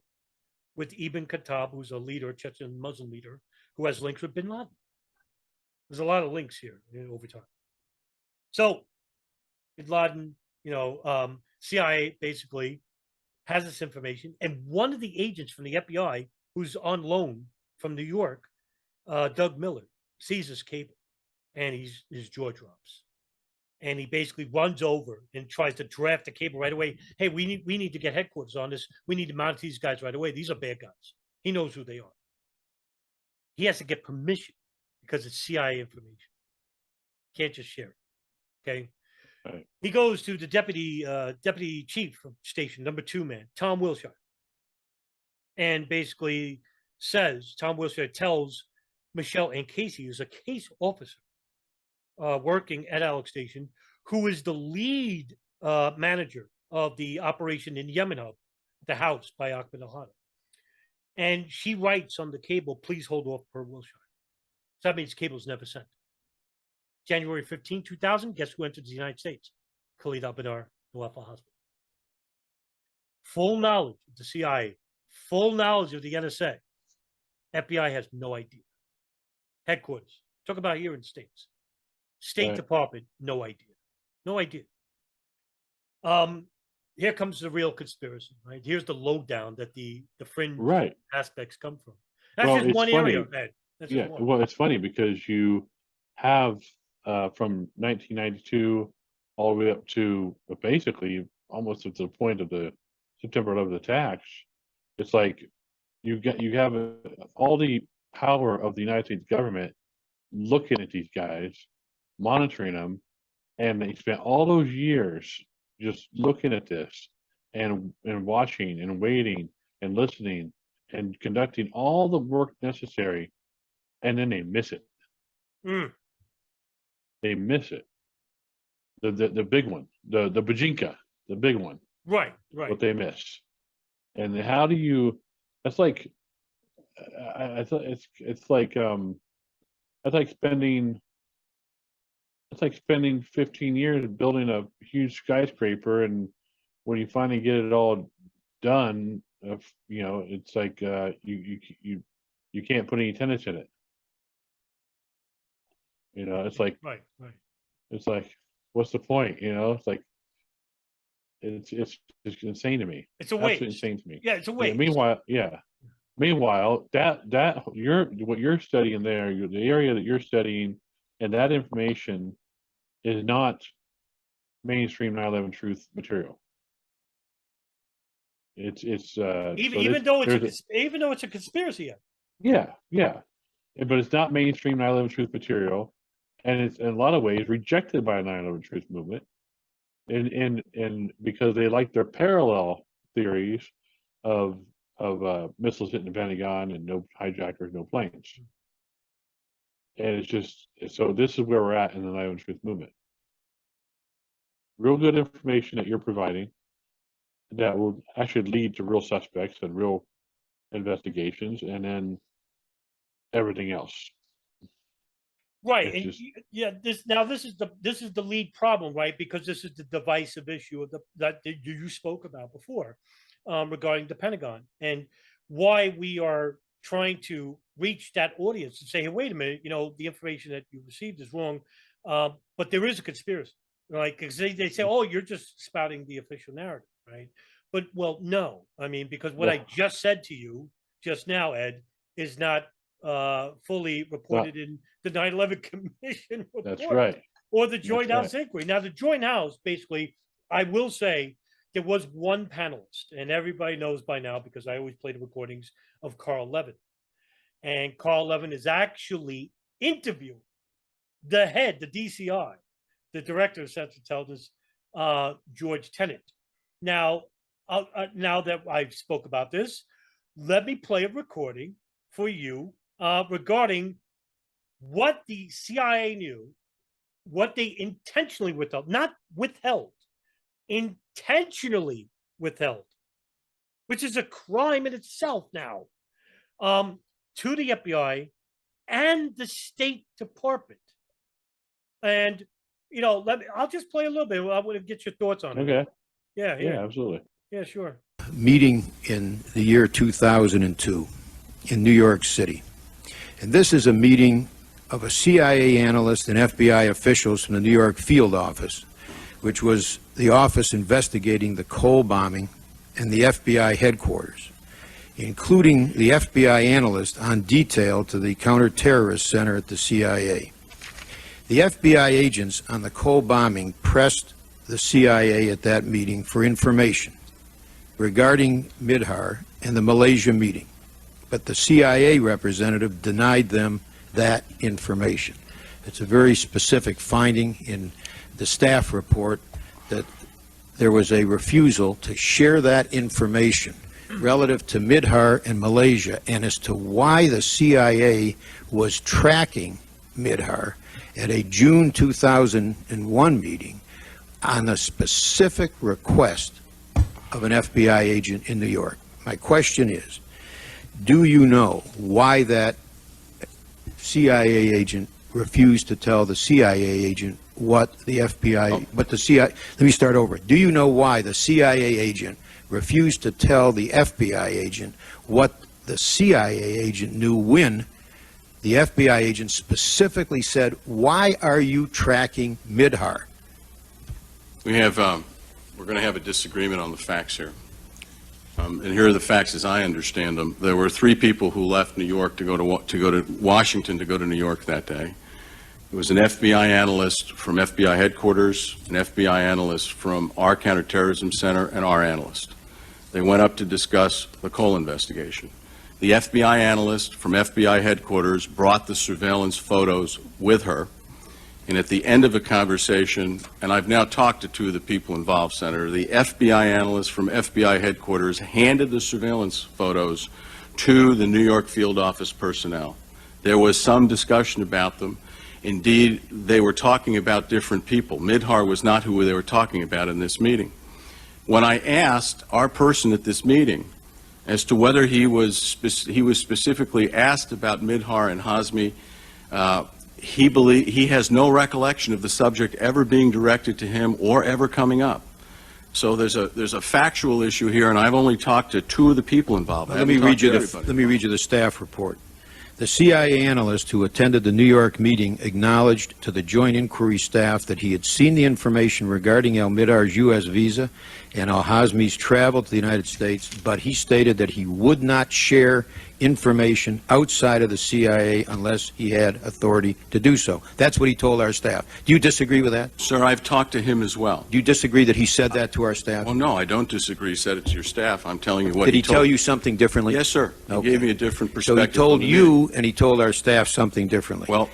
with Ibn Khattab, who's a leader, Chechen Muslim leader, who has links with bin Laden. There's a lot of links here over time. So, bin Laden, you know, CIA basically has this information, and one of the agents from the FBI who's on loan from New York, Doug Miller, sees this cable, and his jaw drops, and he basically runs over and tries to draft the cable right away. Hey, we need to get headquarters on this. We need to mount these guys right away. These are bad guys. He knows who they are. He has to get permission because it's CIA information. Can't just share it. Okay. Right. He goes to the deputy chief of station, number 2 man, Tom Wilshire, and basically says, Tom Wilshire tells Michelle and Casey, who's a case officer working at Alex Station, who is the lead manager of the operation in Yemen Hub, the house by Ahmed al-Hada. And she writes on the cable, please hold off per Wilshire. So that means cable's never sent. January 15, 2000, guess who entered the United States? Khalid al-Mihdhar, Nawaf al-Hazmi. Full knowledge of the CIA, full knowledge of the NSA. FBI has no idea. Headquarters, talk about here in the States. State Department, no idea. No idea. Here comes the real conspiracy, right? Here's the lowdown that the fringe aspects come from. That's just one area, Ed. That's well, it's funny because you have from 1992 all the way up to basically almost at the point of the September 11th attacks. It's like you have all the power of the United States government looking at these guys, monitoring them, and they spent all those years just looking at this and watching and waiting and listening and conducting all the work necessary, and then they miss it. They miss it. The big one, the Bajinka, the big one. Right. What they miss. And how do you? That's like, it's like spending 15 years building a huge skyscraper, and when you finally get it all done, it's like you can't put any tenants in it. It's like right. It's like, what's the point? It's like it's insane to me. It's a waste. Absolutely insane to me. Yeah, it's a waste. Meanwhile, that what you're studying there, the area that you're studying, and that information is not mainstream 9/11 truth material. It's even though it's a conspiracy. Yeah, but it's not mainstream 9/11 truth material, and it's in a lot of ways rejected by the 9/11 truth movement, and because they like their parallel theories of missiles hitting the Pentagon and no hijackers, no planes. And it's just, so this is where we're at in the 9/11 truth movement. Real good information that you're providing that will actually lead to real suspects and real investigations, and then everything else. Right. This is the lead problem, right? Because this is the divisive issue that you spoke about before, regarding the Pentagon, and why we are trying to reach that audience and say, hey, wait a minute, the information that you received is wrong, but there is a conspiracy, right? Because they say, oh, you're just spouting the official narrative, right? But, well, no. I mean, because what I just said to you just now, Ed, is not fully reported in the 9/11 Commission report. That's right. Or the Joint House inquiry. Now, the Joint House, basically, I will say, there was one panelist, and everybody knows by now because I always play the recordings of Carl Levin. And Carl Levin is actually interviewing the head, the DCI, the director of Central Intelligence, George Tenet. Now, now that I've spoke about this, let me play a recording for you regarding what the CIA knew, what they intentionally withheld, not withheld, intentionally withheld, which is a crime in itself now, to the FBI and the State Department. And, I'll just play a little bit. I want to get your thoughts on it. Okay. Yeah, absolutely. Yeah, sure. Meeting in the year 2002 in New York City. And this is a meeting of a CIA analyst and FBI officials from the New York field office, which was the office investigating the Cole bombing, and the FBI headquarters, including the FBI analyst on detail to the counterterrorist center at the CIA. The FBI agents on the Cole bombing pressed the CIA at that meeting for information regarding Mihdhar and the Malaysia meeting, but the CIA representative denied them that information. It's a very specific finding in the staff report that there was a refusal to share that information relative to Mihdhar and Malaysia, and as to why the CIA was tracking Mihdhar at a June 2001 meeting on a specific request of an FBI agent in New York. My question is, do you know why that CIA agent refused to tell the CIA agent what the FBI, what the CIA, let me start over. Do you know why the CIA agent refused to tell the FBI agent what the CIA agent knew when the FBI agent specifically said, why are you tracking Mihdhar? We have, we're going to have a disagreement on the facts here. And here are the facts as I understand them. There were 3 people who left New York to go to Washington to go to New York that day. It was an FBI analyst from FBI headquarters, an FBI analyst from our counterterrorism center, and our analyst. They went up to discuss the Cole investigation. The FBI analyst from FBI headquarters brought the surveillance photos with her, and at the end of a conversation, and I've now talked to 2 of the people involved, Senator, the FBI analyst from FBI headquarters handed the surveillance photos to the New York field office personnel. There was some discussion about them. Indeed, they were talking about different people. Mihdhar was not who they were talking about in this meeting. When I asked our person at this meeting as to whether he was specifically asked about Mihdhar and Hazmi, he has no recollection of the subject ever being directed to him or ever coming up. So there's a factual issue here, and I've only talked to 2 of the people involved. Let me read you the staff report. The CIA analyst who attended the New York meeting acknowledged to the Joint Inquiry staff that he had seen the information regarding al-Mihdhar's U.S. visa and al-Hazmi's travel to the United States, but he stated that he would not share information outside of the CIA unless he had authority to do so. That's what he told our staff. Do you disagree with that? Sir, I've talked to him as well. Do you disagree that he said that to our staff? Well, no, I don't disagree. He said it to your staff. I'm telling you what Did he tell you something differently? Yes, sir. He gave me a different So perspective. he told you and he told our staff something differently. Well,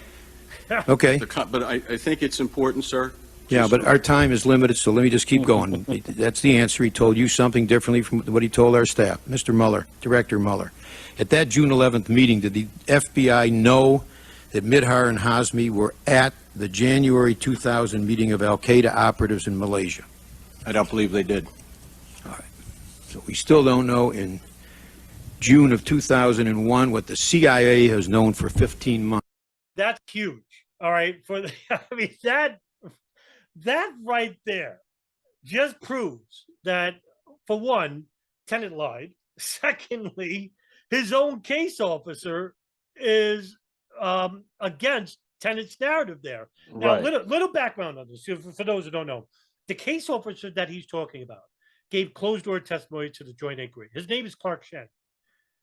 okay. But I think it's important, sir. Yeah, but our time is limited, so let me just keep going. That's the answer. He told you something differently from what he told our staff. Mr. Mueller, Director Mueller, at that June 11th meeting, did the FBI know that Mihdhar and Hazmi were at the January 2000 meeting of al-Qaeda operatives in Malaysia? I don't believe they did. All right. So we still don't know in June of 2001 what the CIA has known for 15 months. That's huge. All right. I mean, that right there just proves that, for one, Tenet lied. Secondly, his own case officer is against Tenet's narrative there. Now, little background on this, for those who don't know. The case officer that he's talking about gave closed-door testimony to the Joint Inquiry. His name is Clark Shen.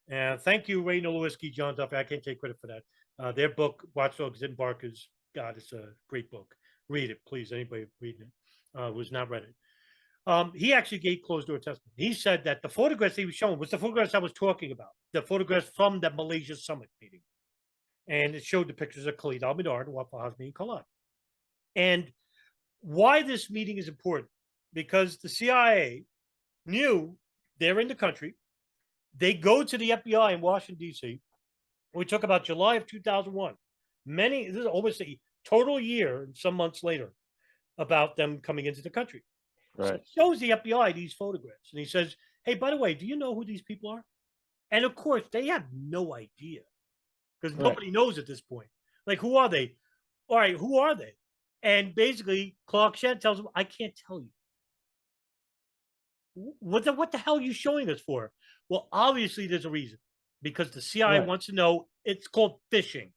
And thank you, Ray Nowalewski, John Duffy. I can't take credit for that. Their book, Watchdogs and Barkers, God, it's a great book. Read it, please. Anybody reading it who's not read it. He actually gave closed-door testimony. He said that the photographs he was showing was the photographs I was talking about, the photographs from the Malaysia summit meeting. And it showed the pictures of Khalid al-Mihdhar, Nawaf, al-Hazmi, and Khalid. And why this meeting is important, because the CIA knew they're in the country. They go to the FBI in Washington, D.C. We talk about July of 2001. This is almost a total year and some months later about them coming into the country. Right. So he shows the FBI these photographs, and he says, hey, by the way, do you know who these people are? And of course, they have no idea, because nobody knows at this point. Like, who are they? All right, who are they? And basically, Clark Shen tells him, I can't tell you. What the hell are you showing us for? Well, obviously, there's a reason, because the CIA wants to know. It's called phishing.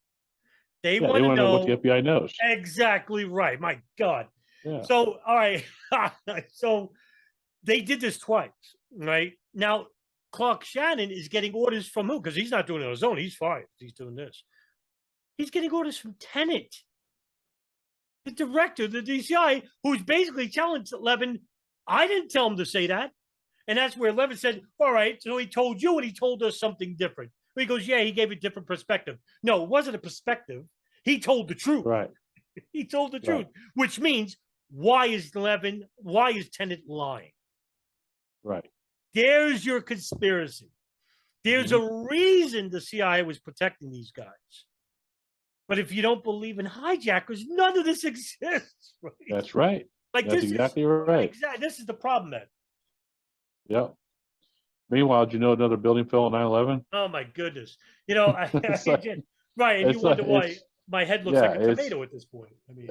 They want to know what the FBI knows. Exactly right. My God. Yeah. So, all right. So they did this twice, right? Now, Clark Shannon is getting orders from who? Because he's not doing it on his own. He's fired. He's doing this. He's getting orders from Tenet, the director of the DCI, who's basically telling Levin, I didn't tell him to say that. And that's where Levin said, all right, so he told you and he told us something different. He goes, yeah, he gave a different perspective. No, it wasn't a perspective. He told the truth. Right. He told the Right. truth, which means why is Tenet lying? Right. There's your conspiracy. There's a reason the CIA was protecting these guys. But if you don't believe in hijackers, none of this exists. Right? That's right. Like That's exactly right. Exactly. This is the problem, man. Yep. Meanwhile, did you know another building fell on 9/11? Oh my goodness. You know, It's like- right, and you it's like- wonder why it's- my head looks yeah, like a it's- tomato at this point. I mean,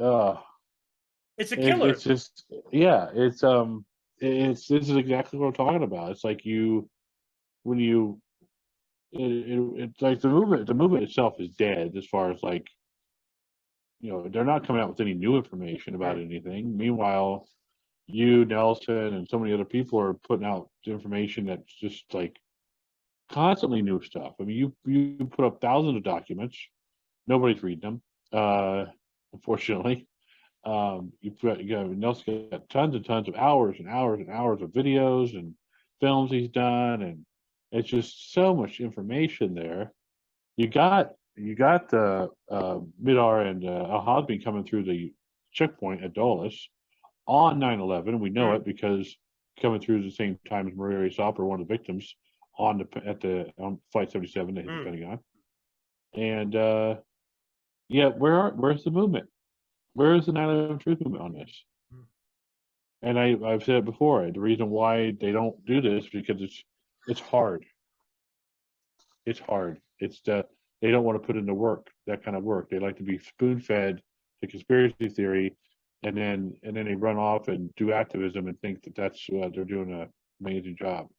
it's a It- killer. It's just, yeah, this is exactly what I'm talking about. It's like it's like the movement itself is dead as far as like, they're not coming out with any new information about anything. Meanwhile, you, Nelson, and so many other people are putting out information that's just like constantly new stuff. I mean, you put up thousands of documents, nobody's reading them, unfortunately. Nelson got tons and tons of hours and hours and hours of videos and films he's done, and it's just so much information there. You got the Mihdhar and al-Hazmi coming through the checkpoint at Dulles on 9/11. We know it because coming through the same time as Maria Sopper, one of the victims, on Flight 77 that hit the Pentagon. And yeah, where's the movement? Where is the 9/11 truth movement on this? And I've said it before. The reason why they don't do this is because it's hard. It's hard. They don't want to put in the work, that kind of work. They like to be spoon-fed to conspiracy theory, and then they run off and do activism and think that's they're doing an amazing job.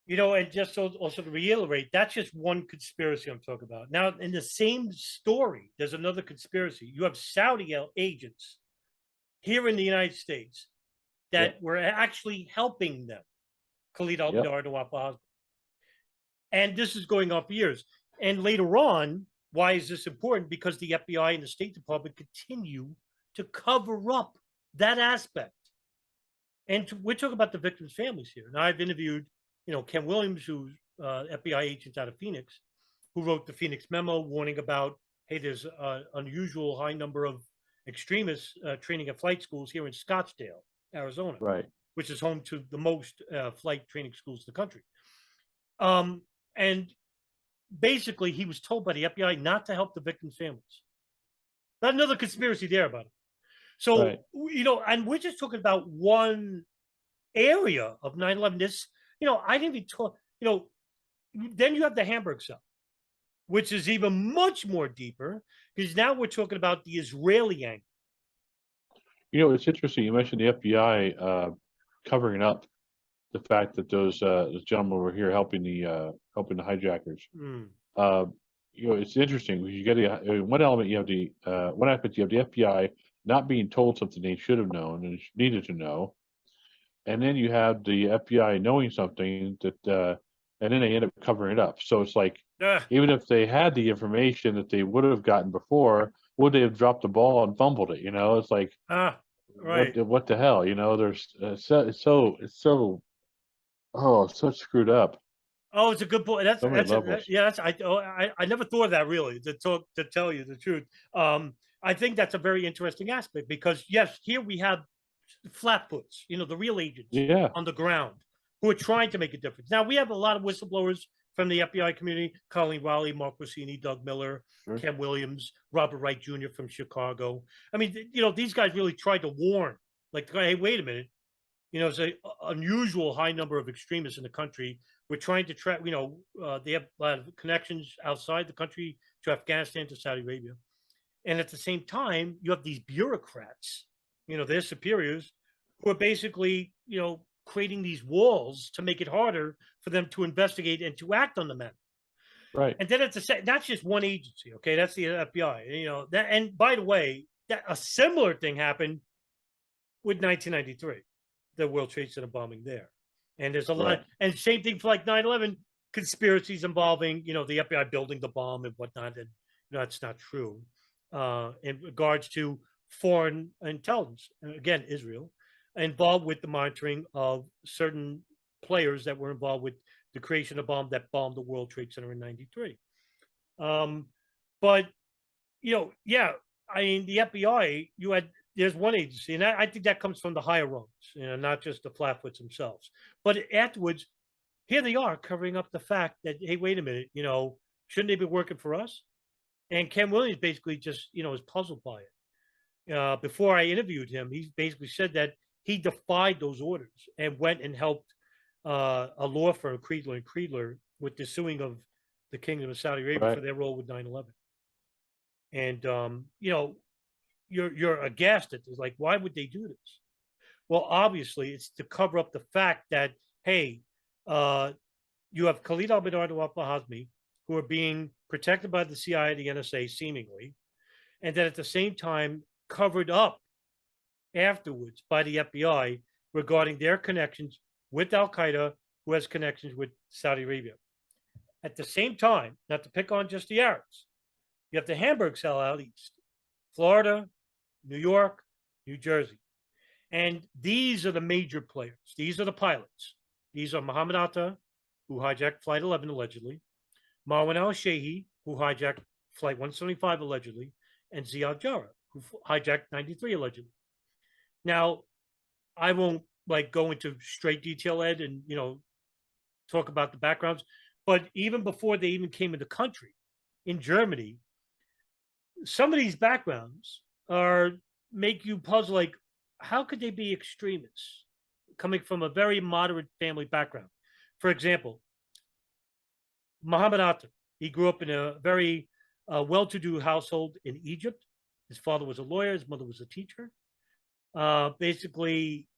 And just also to reiterate, that's just one conspiracy I'm talking about. Now, in the same story, there's another conspiracy. You have Saudi agents here in the United States that were actually helping them, Khalid al-Mihdhar, Nawaf al-Hazmi. And this is going on for years. And later on, why is this important? Because the FBI and the State Department continue to cover up that aspect. And we're talking about the victims' families here. Now, I've interviewed Ken Williams, who's FBI agent out of Phoenix, who wrote the Phoenix memo warning about, hey, there's an unusual high number of extremists training at flight schools here in Scottsdale, Arizona, Right. which is home to the most flight training schools in the country. And basically, he was told by the FBI not to help the victims' families. Not another conspiracy there about it. So, and we're just talking about one area of 9/11. This, I didn't even talk, then you have the Hamburg cell, which is even much more deeper, because now we're talking about the Israeli angle. It's interesting. You mentioned the FBI covering up the fact that those gentlemen were here helping the hijackers. It's interesting because you get one element. You have one aspect. You have the FBI not being told something they should have known and needed to know. And then you have the FBI knowing something that, and then they end up covering it up. So it's like, even if they had the information that they would have gotten before, would they have dropped the ball and fumbled it? It's like, right. What the hell? There's it's so screwed up. Oh, it's a good point. So many levels. I never thought of that really, to tell you the truth. I think that's a very interesting aspect because yes, here we have flatfoots, the real agents on the ground who are trying to make a difference. Now we have a lot of whistleblowers from the FBI community: Colleen Raleigh, Mark Rossini, Doug Miller, Ken Williams, Robert Wright Jr. from Chicago. I mean, these guys really tried to warn, like, hey, wait a minute, it's an unusual high number of extremists in the country. We're trying to track, they have a lot of connections outside the country to Afghanistan, to Saudi Arabia. And at the same time, you have these bureaucrats, their superiors, who are basically, creating these walls to make it harder for them to investigate and to act on the men. Right. And then that's just one agency, okay? That's the FBI. And by the way, that a similar thing happened with 1993, the World Trade Center bombing there. And there's a lot, and same thing for like 9/11 conspiracies involving, the FBI building the bomb and whatnot. And that's not true. In regards to foreign intelligence, again, Israel, involved with the monitoring of certain players that were involved with the creation of the bomb that bombed the World Trade Center in 93. But, I mean, the FBI, there's one agency, and I think that comes from the higher rungs, not just the flatfoots themselves. But afterwards, here they are covering up the fact that, hey, wait a minute, shouldn't they be working for us? And Ken Williams basically just, is puzzled by it. Before I interviewed him, he basically said that he defied those orders and went and helped a law firm, Creedler and Creedler, with the suing of the Kingdom of Saudi Arabia for their role with 9/11. And you're aghast at this. Like, why would they do this? Well, obviously, it's to cover up the fact that, hey, you have Khalid al-Mihdhar and Nawaf al-Hazmi, who are being protected by the CIA, the NSA, seemingly, and then at the same time covered up afterwards by the FBI regarding their connections with al-Qaeda, who has connections with Saudi Arabia. At the same time, not to pick on just the Arabs, you have the Hamburg cell out east, Florida, New York, New Jersey. And these are the major players. These are the pilots. These are Mohammed Atta, who hijacked Flight 11 allegedly, Marwan al-Shehi, who hijacked Flight 175 allegedly, and Ziad Jarrah, who hijacked 93 allegedly. Now, I won't go into straight detail, Ed, and talk about the backgrounds, but even before they even came in the country, in Germany, some of these backgrounds make you puzzle, like, how could they be extremists coming from a very moderate family background? For example, Muhammad Atta, he grew up in a very well-to-do household in Egypt. His father was a lawyer, his mother was a teacher. Basically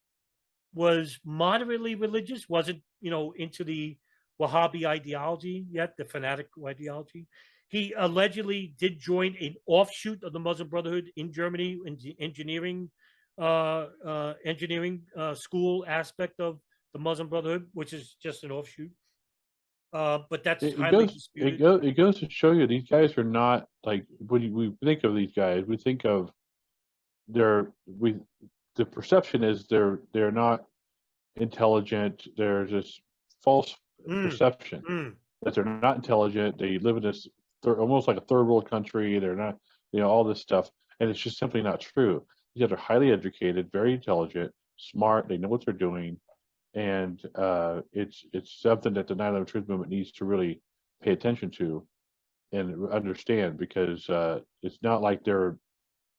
was moderately religious, wasn't, into the Wahhabi ideology yet, the fanatic ideology. He allegedly did join an offshoot of the Muslim Brotherhood in Germany in the engineering school aspect of the Muslim Brotherhood, which is just an offshoot. But that's highly disputed. It goes to show you these guys are not like when we think of these guys, we think of the perception is they're not intelligent. They're just false perception that they're not intelligent. They live in this almost like a third world country. They're not, all this stuff, and it's just simply not true. These guys are highly educated, very intelligent, smart. They know what they're doing, and it's something that the 9/11 Truth Movement needs to really pay attention to and understand, because it's not like they're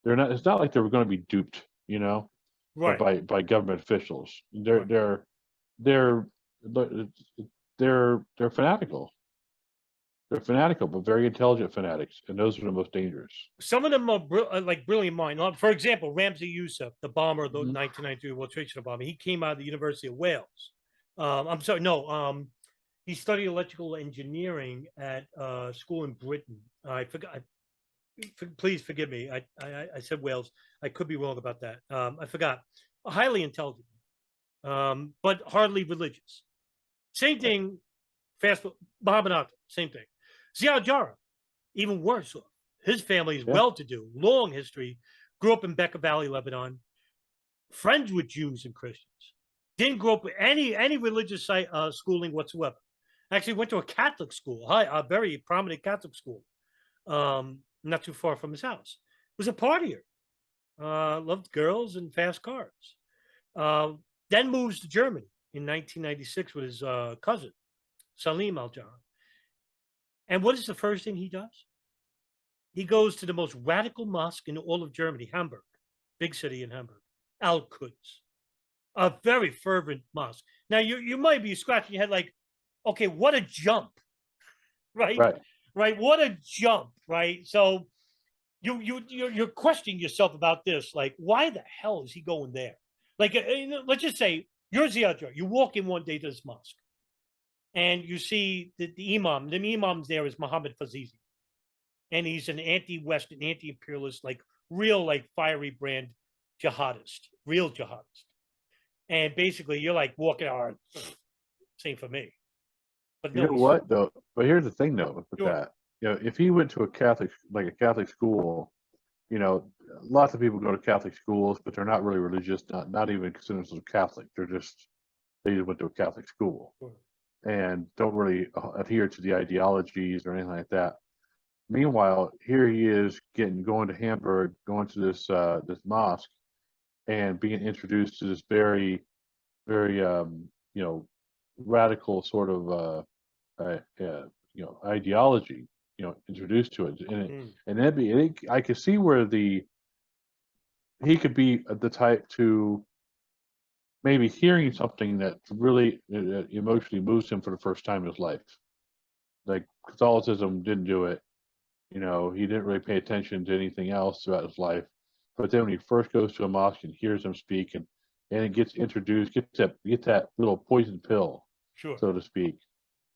not. It's not like they were going to be duped, right, by government officials. They're fanatical. They're fanatical, but very intelligent fanatics, and those are the most dangerous. Some of them are brilliant minds. For example, Ramzi Youssef, the bomber of the 1993 World Trade Center bomber, he came out of the University of Wales. I'm sorry, no, he studied electrical engineering at school in Britain. I forgot. Please forgive me. I said Wales. I could be wrong about that. I forgot. Highly intelligent, but hardly religious. Same thing. Muhammad Atta, same thing. Ziad Jarrah, even worse off. His family is well-to-do, long history, grew up in Bekaa Valley, Lebanon, friends with Jews and Christians. Didn't grow up with any religious schooling whatsoever. Actually went to a Catholic school, a very prominent Catholic school, not too far from his house. Was a partier, loved girls and fast cars. Then moves to Germany in 1996 with his cousin, Salim al-Jarrah. And what is the first thing he does? He goes to the most radical mosque in all of Germany, Hamburg, big city in Hamburg, Al-Quds, a very fervent mosque. Now, you might be scratching your head like, okay, what a jump, right? Right, what a jump, right? So you're questioning yourself about this, like, why the hell is he going there? Like, let's just say you're Ziad Jarrah. You walk in one day to this mosque, and you see the imam. The imam there is Mohammed Fazizi, and he's an anti-Western, anti-imperialist, like real, like fiery brand jihadist, real jihadist. And basically, you're like walking out. Same for me. But you know what though? But here's the thing though with that. If he went to a Catholic school, lots of people go to Catholic schools, but they're not really religious, not even considered themselves Catholic. They just went to a Catholic school and don't really adhere to the ideologies or anything like that. Meanwhile, here he is going to Hamburg, going to this mosque, and being introduced to this very, very radical sort of ideology, introduced to it, and I could see where he could be the type to maybe hearing something that really emotionally moves him for the first time in his life. Like Catholicism didn't do it. He didn't really pay attention to anything else throughout his life. But then when he first goes to a mosque and hears them speak, and it gets introduced, gets that little poison pill, Sure. so to speak,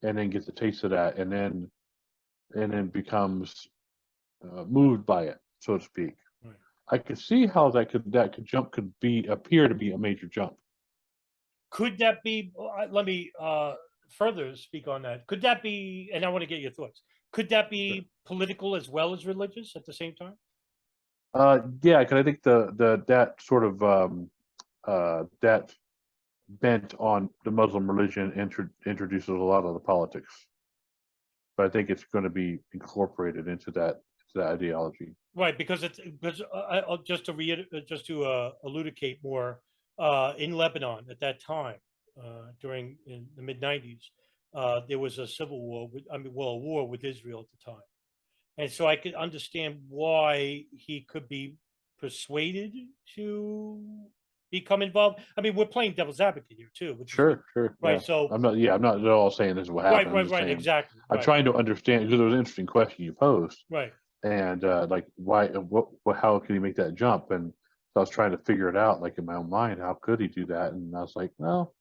and then gets a taste of that, and then becomes moved by it, so to speak. Right. I could see how that jump could appear to be a major jump. Could that be? Let me further speak on that. Could that be? And I want to get your thoughts. Could that be political as well as religious at the same time? Yeah, because I think that sort of that bent on the Muslim religion introduces a lot of the politics, but I think it's going to be incorporated into that ideology. Right, because just to elucidate more, in Lebanon at that time, in the mid-90s, there was a civil war, a war with Israel at the time. And so I could understand why he could be persuaded to become involved. I mean, we're playing devil's advocate here too. Sure. Right. Yeah. So I'm not at all saying this is what happened. Right. Exactly. I'm trying to understand, because it was an interesting question you posed. Right. And like, why? How can he make that jump? And so I was trying to figure it out, like in my own mind, how could he do that? And I was like, well,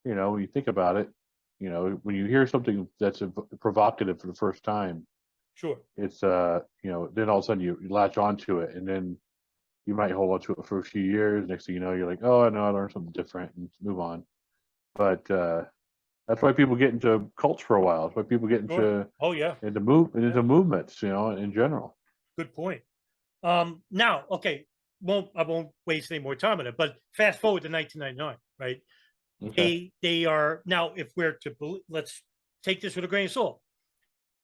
when you think about it, when you hear something that's provocative for the first time, sure, it's then all of a sudden you latch onto it, and then you might hold on to it for a few years. Next thing you know, you're like, oh, I know, I learned something different, and move on. But that's why people get into cults for a while. That's why people get into into movements, in general. Good point. Now, okay, I won't waste any more time on it. But fast forward to 1999, right? Okay. They are now. If we're to let's take this with a grain of salt.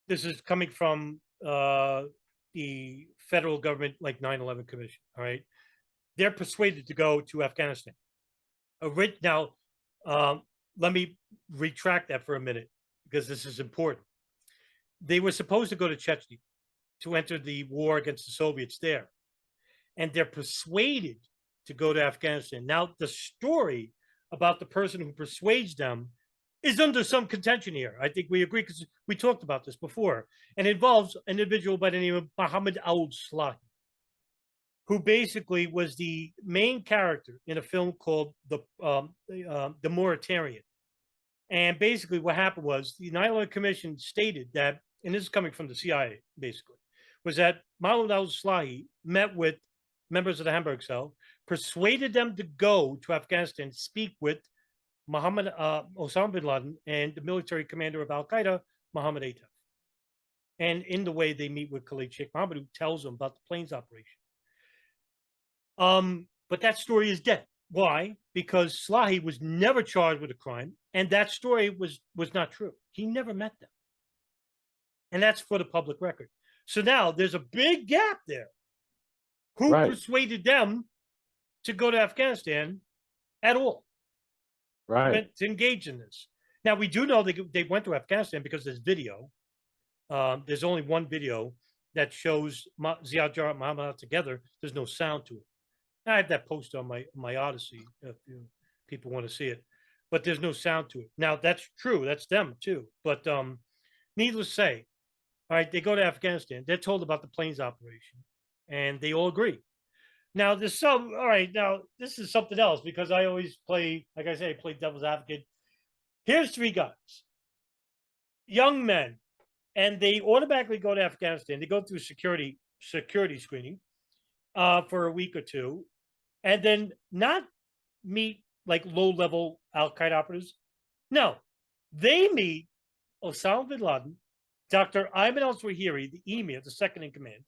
This is coming from the federal government, like 9/11 Commission. All right, they're persuaded to go to Afghanistan. Now, let me retract that for a minute, because this is important. They were supposed to go to Chechnya to enter the war against the Soviets there, and they're persuaded to go to Afghanistan. Now, the story about the person who persuades them is under some contention here. I think we agree, because we talked about this before, and it involves an individual by the name of Mohammed al-Slahi, who basically was the main character in a film called The Mauritanian. And basically what happened was the 9/11 Commission stated that, and this is coming from the CIA, basically, was that Mohammed al-Slahi met with members of the Hamburg cell, persuaded them to go to Afghanistan, speak with Osama bin Laden and the military commander of al-Qaeda, Mohammed Atef. And in the way, they meet with Khalid Sheikh Mohammed, who tells them about the planes operation. But that story is dead. Why? Because Slahi was never charged with a crime, and that story was not true. He never met them. And that's for the public record. So now there's a big gap there. Who persuaded them to go to Afghanistan at all? Right. To engage in this. Now, we do know they went to Afghanistan because there's video. There's only one video that shows Ziad Jarrah and Muhammad together. There's no sound to it. I have that post on my Odyssey if people want to see it, but there's no sound to it. Now, that's true. That's them too. But needless to say, all right, they go to Afghanistan. They're told about the planes operation, and they all agree. Now, there's all right, now this is something else, because I always play, like I say, I play devil's advocate. Here's three guys, young men, and they automatically go to Afghanistan. They go through security screening for a week or two, and then not meet like low-level al-Qaeda operatives. No, they meet Osama bin Laden, Dr. Ayman al-Zawahiri, the emir, the second in command,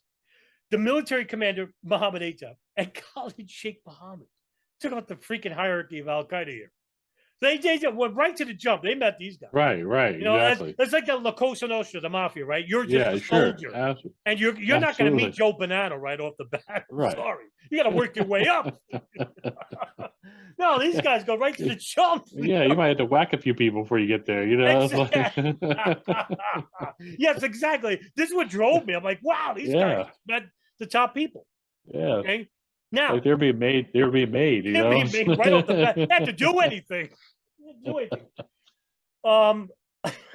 the military commander, Mohammed Atef, and Khalid Sheikh Mohammed. Took out the freaking hierarchy of al-Qaeda here. They went right to the jump. They met these guys. Right, You know, exactly. it's like the La Cosa Nostra, the mafia, right? You're just Yeah, a sure. soldier, Absolutely. and you're not going to Absolutely. meet Joe Bonanno right off the bat. Right. Sorry, you got to work your way up. No, these guys go right to the jump. Yeah, you might have to whack a few people before you get there, you know? It's Exactly. Yes, exactly. This is what drove me. I'm like, wow, these guys met the top people. Yeah. Okay. Now Like they're being made, you they're know? being made right off the bat. They have to do anything. They have to do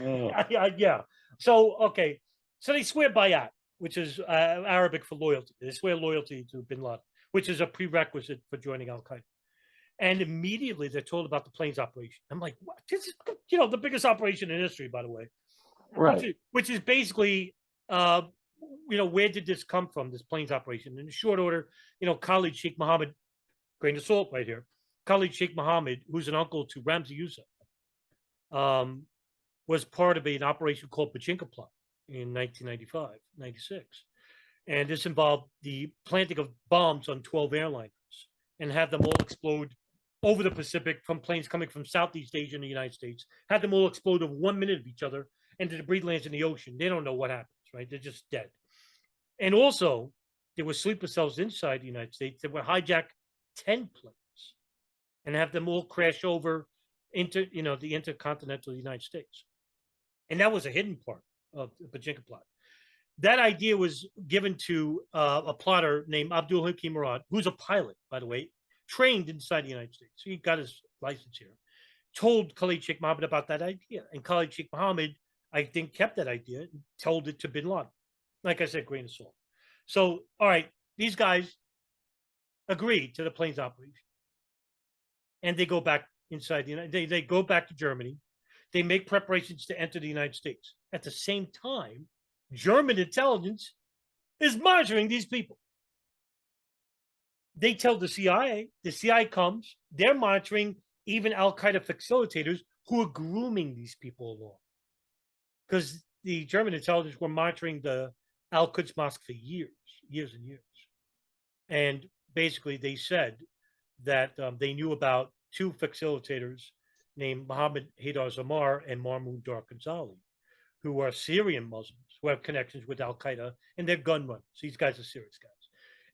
anything. Yeah. So okay. So they swear bayat, which is Arabic for loyalty. They swear loyalty to bin Laden, which is a prerequisite for joining Al Qaeda. And immediately they're told about the planes operation. I'm like, what? This is, you know, the biggest operation in history, by the way. Right. Which is basically, you know, where did this come from, this planes operation? In short order, you know, Khalid Sheikh Mohammed, grain of salt right here, Khalid Sheikh Mohammed, who's an uncle to Ramzi Youssef, was part of an operation called Pachinko Plot in 1995, 96. And this involved the planting of bombs on 12 airliners and have them all explode over the Pacific from planes coming from Southeast Asia and the United States, had them all explode over 1 minute of each other, and the debris lands in the ocean. They don't know what happens, right? They're just dead. And also, there were sleeper cells inside the United States that would hijack 10 planes and have them all crash over into, you know, the intercontinental United States. And that was a hidden part of the Pachinko Plot. That idea was given to a plotter named Abdul Hakim Murad, who's a pilot, by the way, trained inside the United States. So he got his license here. Told Khalid Sheikh Mohammed about that idea. And Khalid Sheikh Mohammed, I think, kept that idea and told it to bin Laden. Like I said, grain of salt. So, all right, these guys agreed to the planes operation. And they go back inside the United States. They go back to Germany. They make preparations to enter the United States. At the same time, German intelligence is monitoring these people. They tell the CIA comes, they're monitoring even Al-Qaeda facilitators who are grooming these people along. Because the German intelligence were monitoring the Al-Quds Mosque for years and years. And basically they said that they knew about two facilitators named Mohammed Haydar Zamar and Mahmoud Dark-Ghazali, who are Syrian Muslims who have connections with Al-Qaeda, and they're gun runners. These guys are serious guys.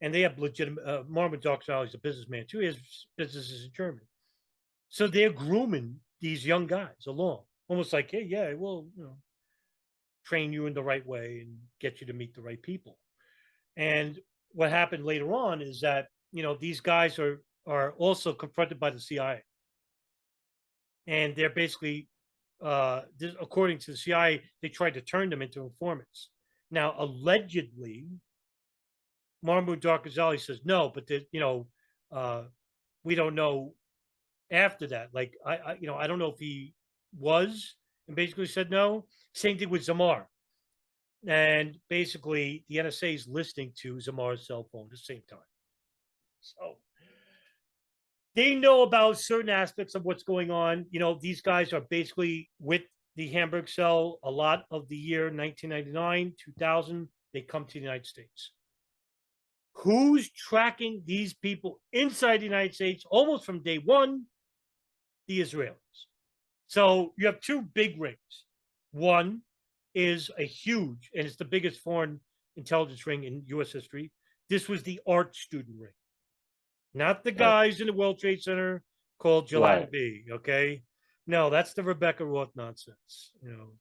And they have legitimate, Mahmoud Dark-Ghazali is a businessman too. He has businesses in Germany. So they're grooming these young guys along, almost like, hey, yeah, we'll, you know, train you in the right way and get you to meet the right people. And what happened later on is that, you know, these guys are also confronted by the CIA. And they're basically, according to the CIA, they tried to turn them into informants. Now, allegedly, Mahmoud Dark-Ghazali says no, but you know, we don't know after that. Like you know, I don't know if he was and basically said no. Same thing with Zamar, and basically the NSA is listening to Zamar's cell phone at the same time. So they know about certain aspects of what's going on. You know, these guys are basically with the Hamburg cell a lot of the year 1999, 2000. They come to the United States. Who's tracking these people inside the United States almost from day one? The Israelis. So you have two big rings. One is a huge, and it's the biggest foreign intelligence ring in U.S. history. This was the art student ring. Not the guys in the World Trade Center called Gelatin B, okay? No, that's the Rebecca Roth nonsense. You know,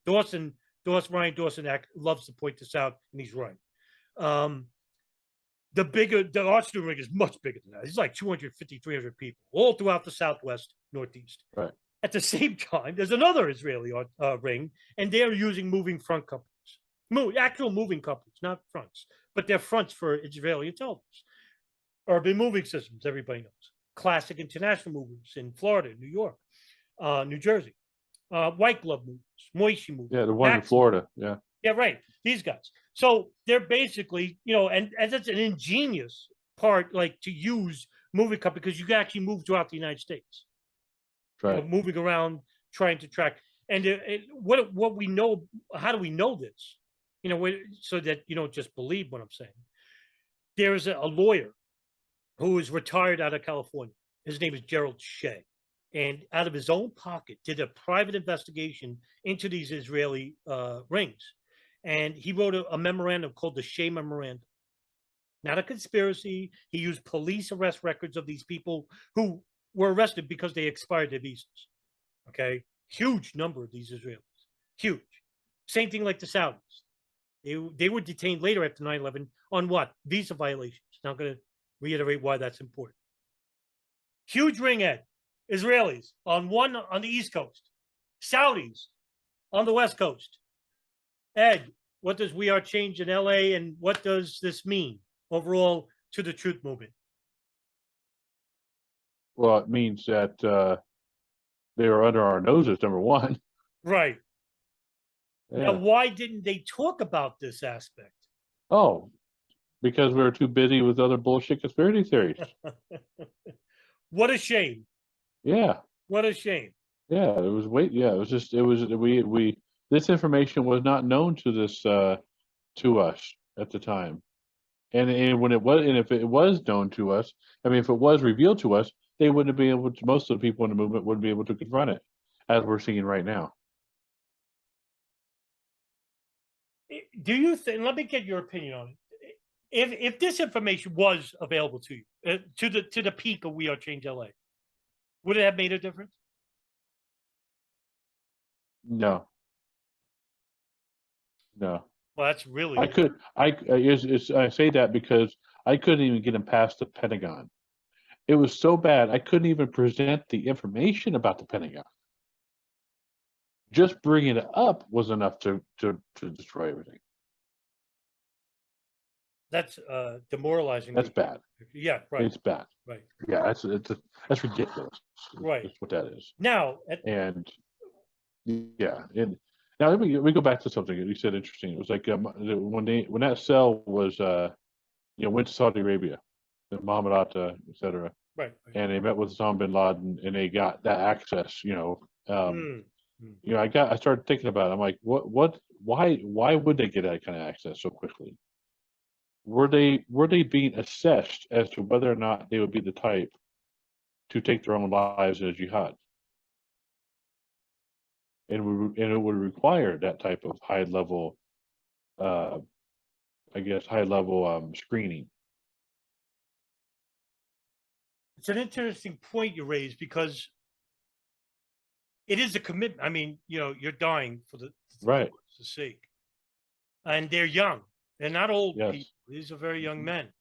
Ryan Dawson loves to point this out, and he's right. The art student ring is much bigger than that. It's like 250, 300 people all throughout the Southwest, Northeast. Right. At the same time, there's another Israeli ring, and they're using moving front companies, actual moving companies, not fronts, but they're fronts for Israeli intelligence. Urban moving systems, everybody knows. Classic international movers in Florida, New York, New Jersey. White glove movers, Moishi movers. Yeah, the one in Florida, yeah. Yeah, right. These guys. So they're basically, you know, and that's an ingenious part, like to use moving company because you can actually move throughout the United States. Right. You know, moving around, trying to track. And what we know, how do we know this? You know, so that you don't just believe what I'm saying. There is a lawyer who is retired out of California. His name is Gerald Shea. and out of his own pocket did a private investigation into these Israeli rings. And he wrote a memorandum called the Shea Memorandum. Not a conspiracy. He used police arrest records of these people who were arrested because they expired their visas. Okay. Huge number of these Israelis. Huge. Same thing like the Saudis. They were detained later after 9/11 on what? Visa violations. Now I'm going to reiterate why that's important. Huge ring, Ed. Israelis on the East Coast. Saudis on the West Coast. Ed, what does We Are Change in LA, and what does this mean overall to the truth movement? Well, it means that they were under our noses, number one. Right. Yeah. Now, why didn't they talk about this aspect? Oh, because we were too busy with other bullshit conspiracy theories. What a shame. Yeah. What a shame. Yeah, it was we this information was not known to us at the time. And when it was, and if it was known to us, I mean, if it was revealed to us, they wouldn't be able to, most of the people in the movement wouldn't be able to confront it, as we're seeing right now. Do you think, let me get your opinion on it. If this information was available to you, to the peak of We Are Change LA, would it have made a difference? No. No. Well, that's really. I say that because I couldn't even get them past the Pentagon. It was so bad I couldn't even present the information about the Pentagon. Just bringing it up was enough to destroy everything. That's demoralizing. That's bad. Yeah, right. It's bad. Right. Yeah, that's ridiculous. Right. That's what that is. Now. And yeah, and now we go back to something that you said interesting. It was like when that cell was went to Saudi Arabia, Mohammed Atta, etc. Right. And they met with Osama bin Laden, and they got that access. I started thinking about it. I'm like, why would they get that kind of access so quickly? Were they being assessed as to whether or not they would be the type to take their own lives in a jihad? And it would require that type of high level screening. It's an interesting point you raise, because it is a commitment. I mean, you're dying for the right sake, and they're young. They're not old yes. people. These are very young men.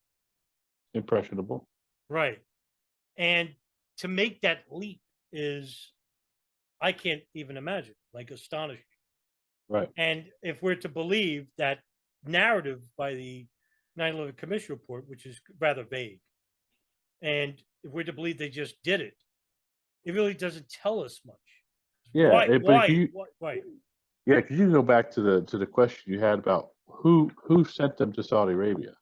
Impressionable. Right. And to make that leap is, I can't even imagine, like, astonishing. Right. And if we're to believe that narrative by the 9/11 Commission report, which is rather vague, and if we're to believe they just did it, it really doesn't tell us much. Yeah. Why? Yeah, because you can go back to the question you had about who sent them to Saudi Arabia.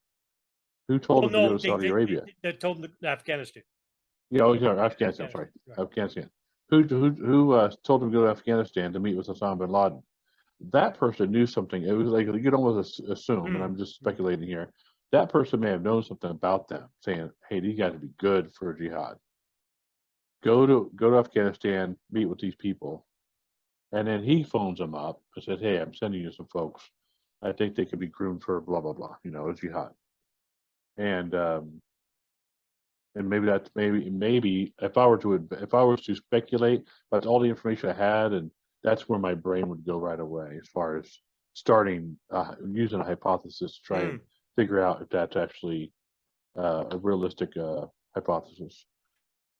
Who told them to go to Saudi Arabia? They told them to Afghanistan. Yeah, Afghanistan. Sorry, right. Afghanistan. Who told them to go to Afghanistan to meet with Osama bin Laden? That person knew something. It was like you'd almost assume, and I'm just speculating here. That person may have known something about them, saying, "Hey, these guys would be good for a jihad. Go to Afghanistan, meet with these people," and then he phones them up and says, "Hey, I'm sending you some folks. I think they could be groomed for blah blah blah. A jihad." And maybe if I was to speculate, that's all the information I had, and that's where my brain would go right away as far as starting using a hypothesis to try and figure out if that's actually a realistic hypothesis.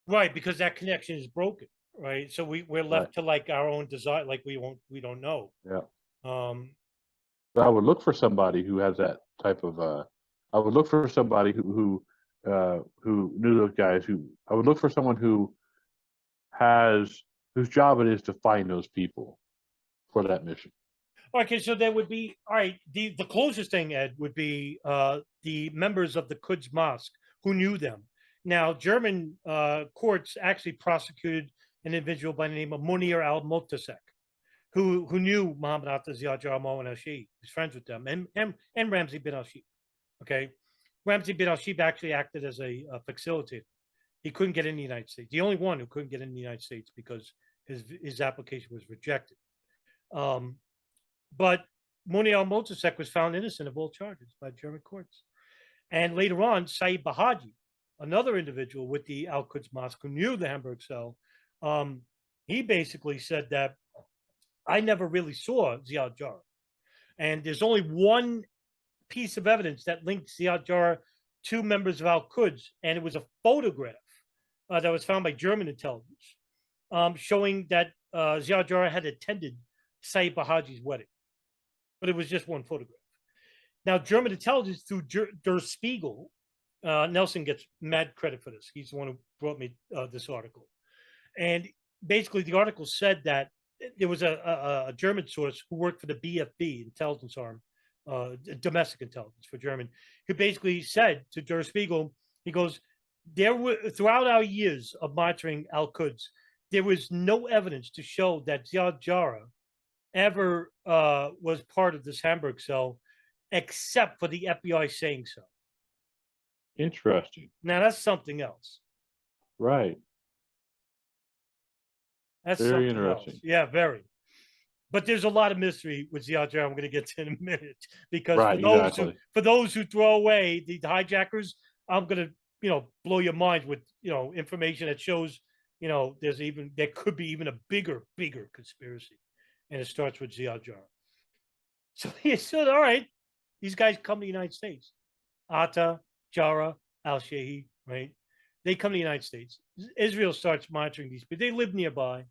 Right, because that connection is broken. Right, so we're left to like our own desire, like we don't know. Yeah. But I would look for somebody who has that type of. I would look for somebody who knew those guys. I would look for someone whose job it is to find those people for that mission. Okay, so there would be, all right, the closest thing, Ed, would be the members of the Quds Mosque who knew them. Now, German courts actually prosecuted an individual by the name of Munir al-Mutasek, who knew Muhammad Atta, Ziad Jarmo, and al-Sheikh. He was friends with them, and Ramzi bin al-Sheikh. Okay, Ramzi bin al-Sheikh actually acted as a facilitator. He couldn't get in the United States. The only one who couldn't get in the United States because his application was rejected. But Mouni al-Motasek was found innocent of all charges by German courts. And later on, Saeed Bahaji, another individual with the Al-Quds Mosque who knew the Hamburg cell, he basically said that I never really saw Ziad Jarrah. And there's only one piece of evidence that linked Ziad Jarrah to members of Al-Quds, and it was a photograph that was found by German intelligence showing that Ziad Jarrah had attended Saeed Bahaji's wedding. But it was just one photograph. Now, German intelligence through Der Spiegel, Nelson gets mad credit for this. He's the one who brought me this article. And basically, the article said that there was a German source who worked for the BFB, intelligence arm, domestic intelligence for German, who basically said to Der Spiegel, he goes, there were, throughout our years of monitoring Al-Quds, there was no evidence to show that Ziad Jarrah ever was part of this Hamburg cell, except for the FBI saying so. Interesting. Now, that's something else. Right. That's very something interesting. Else. Yeah, very. But there's a lot of mystery with Ziad Jarrah. I'm going to get to in a minute because for those who throw away the hijackers, I'm going to blow your mind with information that shows there could be even a bigger conspiracy, and it starts with Ziad Jarrah. So he said, all right, these guys come to the United States. Atta, Jarrah, al-Shehi, right? They come to the United States. Israel starts monitoring these people. They live nearby.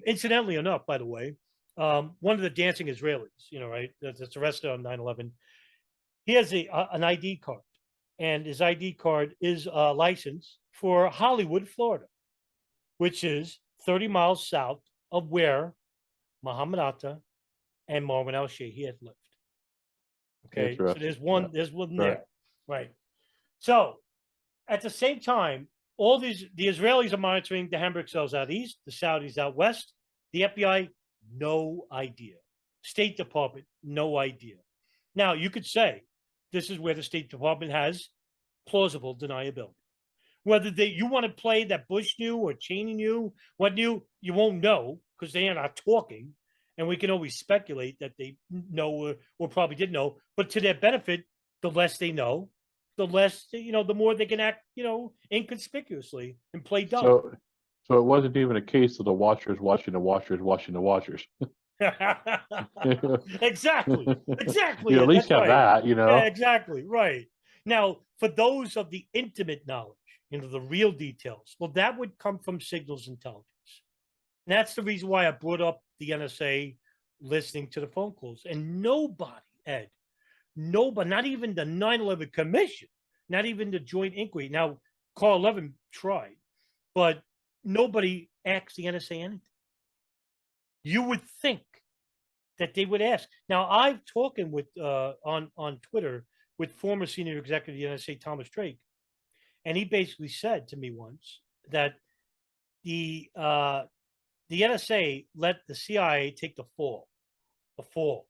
Incidentally enough, by the way, one of the dancing Israelis, right, that's arrested on 9/11, he has an ID card, and his ID card is a license for Hollywood, Florida, which is 30 miles south of where Muhammad Atta and Marwan al-Shehi had lived. Okay, so there's one there, right? So at the same time, the Israelis are monitoring the Hamburg cells out east, the Saudis out west. The FBI, no idea. State Department, no idea. Now, you could say this is where the State Department has plausible deniability. Whether you want to play that Bush knew or Cheney knew, what knew, you won't know because they are not talking. And we can always speculate that they know or probably did know. But to their benefit, the less they know, the less, the more they can act, inconspicuously and play dumb. So it wasn't even a case of the watchers watching the watchers watching the watchers. Exactly. You at least have that, Yeah, exactly. Right. Now, for those of the intimate knowledge, the real details, well, that would come from signals intelligence. And that's the reason why I brought up the NSA listening to the phone calls. And nobody, Ed, not even the 9/11 Commission, not even the Joint Inquiry. Now, Carl Levin tried, but nobody asked the NSA anything. You would think that they would ask. Now, I've talking with on Twitter with former senior executive of the NSA, Thomas Drake, and he basically said to me once that the NSA let the CIA take the fall,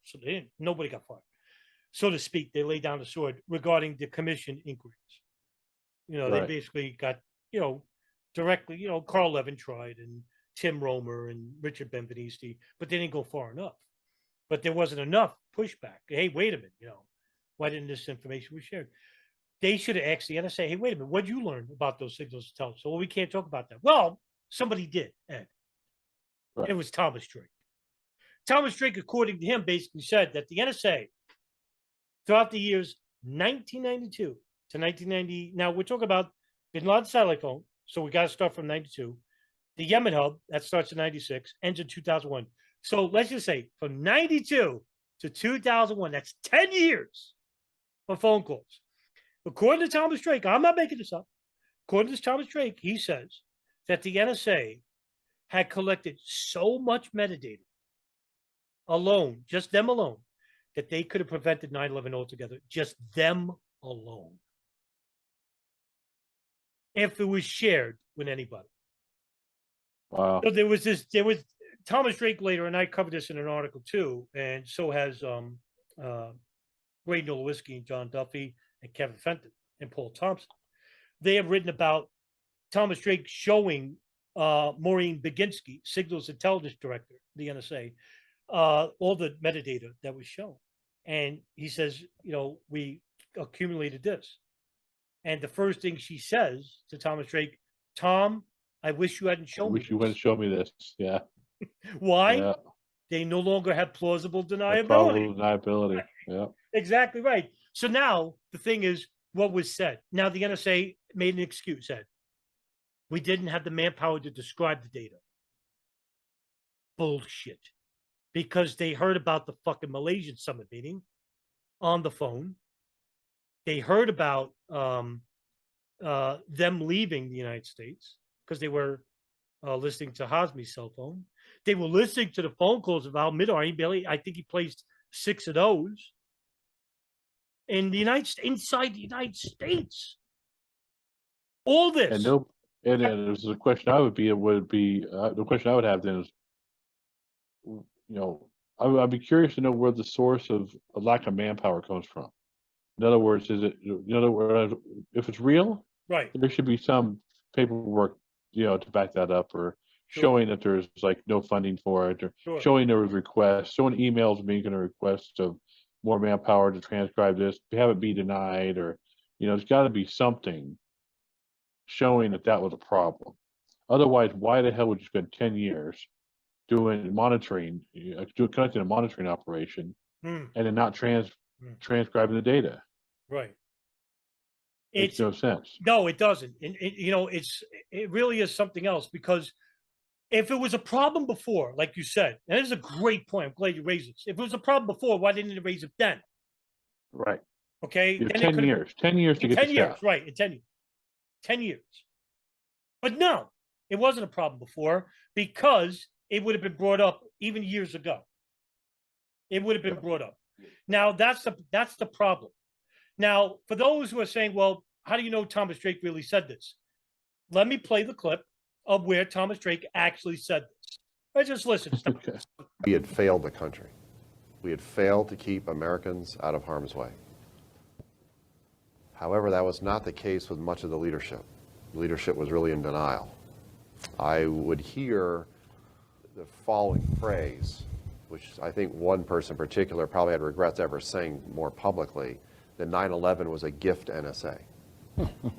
so nobody got fired, so to speak. They laid down the sword regarding the commission inquiries. They basically got, directly, Carl Levin tried and Tim Romer and Richard Benvenisti, but they didn't go far enough. But there wasn't enough pushback. Hey, wait a minute, why didn't this information was shared? They should have asked the NSA, hey, wait a minute, what did you learn about those signals intelligence? So, well, we can't talk about that. Well, somebody did, Ed. Right. It was Thomas Drake. Thomas Drake, according to him, basically said that the NSA, throughout the years 1992 to 1990, now we're talking about Bin Laden satellite phone, so we got to start from 92. The Yemen hub, that starts in 96, ends in 2001. So let's just say from 92 to 2001, that's 10 years of phone calls. According to Thomas Drake, I'm not making this up. According to Thomas Drake, he says that the NSA had collected so much metadata alone, just them alone, that they could have prevented 9/11 altogether, just them alone, if it was shared with anybody. Wow. So there was Thomas Drake later, and I covered this in an article too, and so has Ray Nowalewski and John Duffy and Kevin Fenton and Paul Thompson. They have written about Thomas Drake showing Maureen Baginski, Signals Intelligence Director, the NSA, all the metadata that was shown. And he says, you know, we accumulated this. And the first thing she says to Thomas Drake, Tom, I wish you hadn't shown me. You wouldn't show me this. Yeah. Why? Yeah. They no longer have plausible deniability. Plausible deniability. Yeah. Exactly right. So now the thing is, what was said? Now the NSA made an excuse, said, we didn't have the manpower to describe the data. Bullshit. Because they heard about the fucking Malaysian summit meeting on the phone. They heard about them leaving the United States because they were listening to Hazmi's cell phone. They were listening to the phone calls of al-Mihdhar. I think he placed 6 of those in the inside the United States. All this. And there's a question the question I would have then is, you know, I'd be curious to know where the source of a lack of manpower comes from. In other words, if it's real, right, there should be some paperwork, you know, to back that up, or sure, showing that there's like no funding for it, or sure, showing there was requests, showing emails making a request of more manpower to transcribe this, to have it be denied, or, you know, there's got to be something showing that that was a problem. Otherwise, why the hell would you spend 10 years doing monitoring, conducting a monitoring operation, and then not transcribing the data? Right. Makes no sense. No, it doesn't. And you know, it really is something else, because if it was a problem before, like you said, and this is a great point, I'm glad you raised this. If it was a problem before, why didn't it raise it then? Right. Okay. You have 10 years. 10 years to get 10 this years, out. right? In 10 years. 10 years. But no, it wasn't a problem before, because it would have been brought up even years ago. It would have been brought up. Now that's the problem. Now, for those who are saying, well, how do you know Thomas Drake really said this? Let me play the clip of where Thomas Drake actually said this. Let's just listen. Okay. We had failed the country. We had failed to keep Americans out of harm's way. However, that was not the case with much of the leadership. The leadership was really in denial. I would hear the following phrase, which I think one person in particular probably had regrets ever saying more publicly, that 9/11 was a gift to NSA.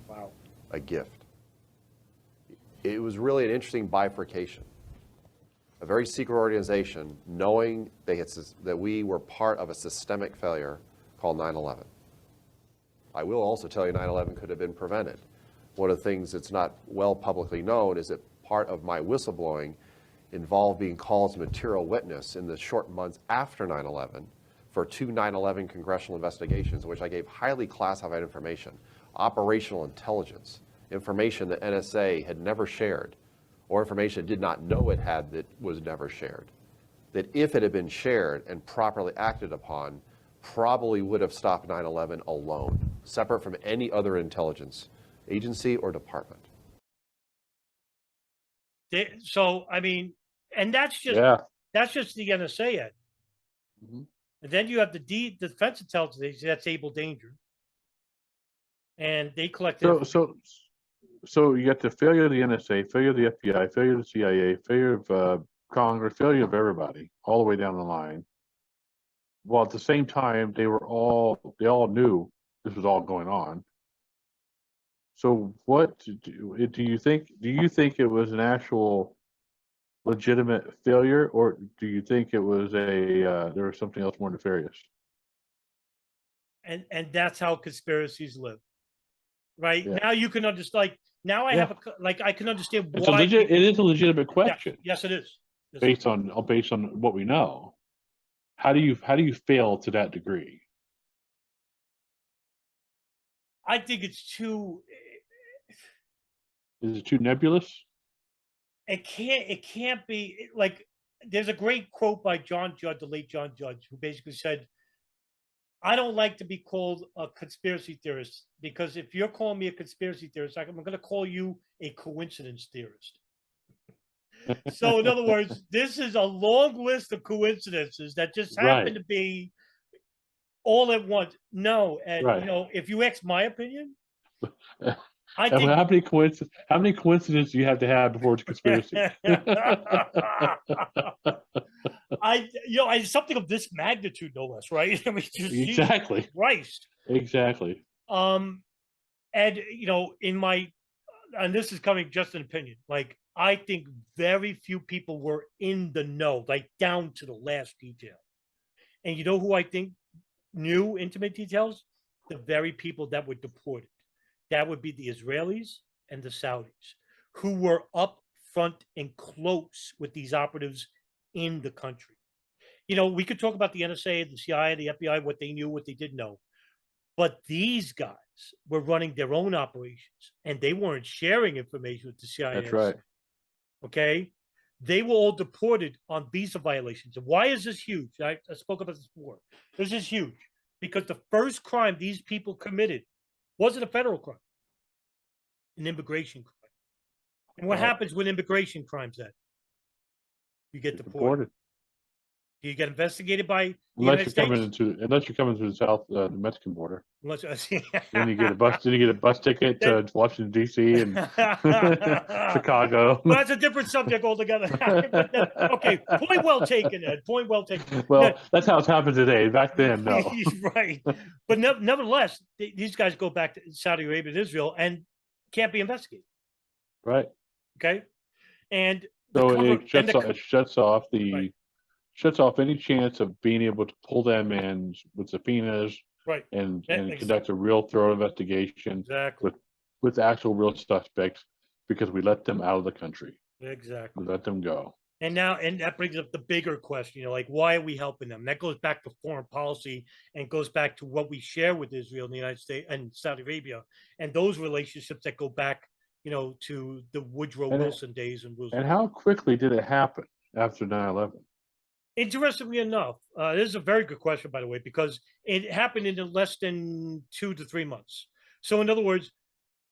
Wow. A gift. It was really an interesting bifurcation. A very secret organization, knowing that we were part of a systemic failure called 9/11. I will also tell you 9/11 could have been prevented. One of the things that's not well publicly known is that part of my whistleblowing involved being called as a material witness in the short months after 9/11 for 2 9/11 congressional investigations, in which I gave highly classified information, operational intelligence, information that NSA had never shared, or information it did not know it had that was never shared, that if it had been shared and properly acted upon, probably would have stopped 9/11 alone, separate from any other intelligence agency or department. So, I mean, and that's just the NSA, Ed. Mm-hmm. And then you have the Defense Intelligence Agency, that's Able Danger, and they collected. So you got the failure of the NSA, failure of the FBI, failure of the CIA, failure of Congress, failure of everybody, all the way down the line. While at the same time, they all knew this was all going on. So what do you think? Do you think it was an actual legitimate failure, or do you think it was there was something else more nefarious? And that's how conspiracies live, right? Yeah. Now you can understand. Like now, I have I can understand why. It is a legitimate question. Yes, it is. Based on what we know. How do you fail to that degree? I think it's too. Is it too nebulous? It can't be like. There's a great quote by John Judd, the late John Judd, who basically said, "I don't like to be called a conspiracy theorist, because if you're calling me a conspiracy theorist, I'm going to call you a coincidence theorist." So, in other words, this is a long list of coincidences that just happen to be all at once. No, and you know, if you ask my opinion, I And think how many coincidences do you have to have before it's a conspiracy? Something of this magnitude, no less, right? I mean, just Exactly. Jesus Christ. Exactly. And and this is coming just an opinion. Like, I think very few people were in the know, like down to the last detail. And you know who I think knew intimate details? The very people that were deported. That would be the Israelis and the Saudis, who were up front and close with these operatives in the country. We could talk about the NSA, the CIA, the FBI, what they knew, what they didn't know. But these guys were running their own operations, and they weren't sharing information with the CIA. That's right. Okay? They were all deported on visa violations. And why is this huge? I spoke about this before. This is huge because the first crime these people committed wasn't a federal crime, an immigration crime. And what happens when immigration crimes then? You get deported. You get investigated by the United States. Unless you're coming through the south, the Mexican border. Then you get a bus ticket to Washington D.C. and Chicago. Well, that's a different subject altogether. Okay, point well taken, Ed. Point well taken. Well, that's how it's happened today. Back then, no. Right, but nevertheless, these guys go back to Saudi Arabia and Israel and can't be investigated. Right. Okay, and so it shuts off any chance of being able to pull them in with subpoenas, right, and conduct a real thorough investigation, exactly, with actual real suspects, because we let them out of the country. Exactly, we let them go. And that brings up the bigger question, like, why are we helping them? That goes back to foreign policy and goes back to what we share with Israel and the United States and Saudi Arabia, and those relationships that go back, to the Woodrow Wilson days and Roosevelt. And how quickly did it happen after 9/11? Interestingly enough, this is a very good question, by the way, because it happened in less than 2 to 3 months. So, in other words,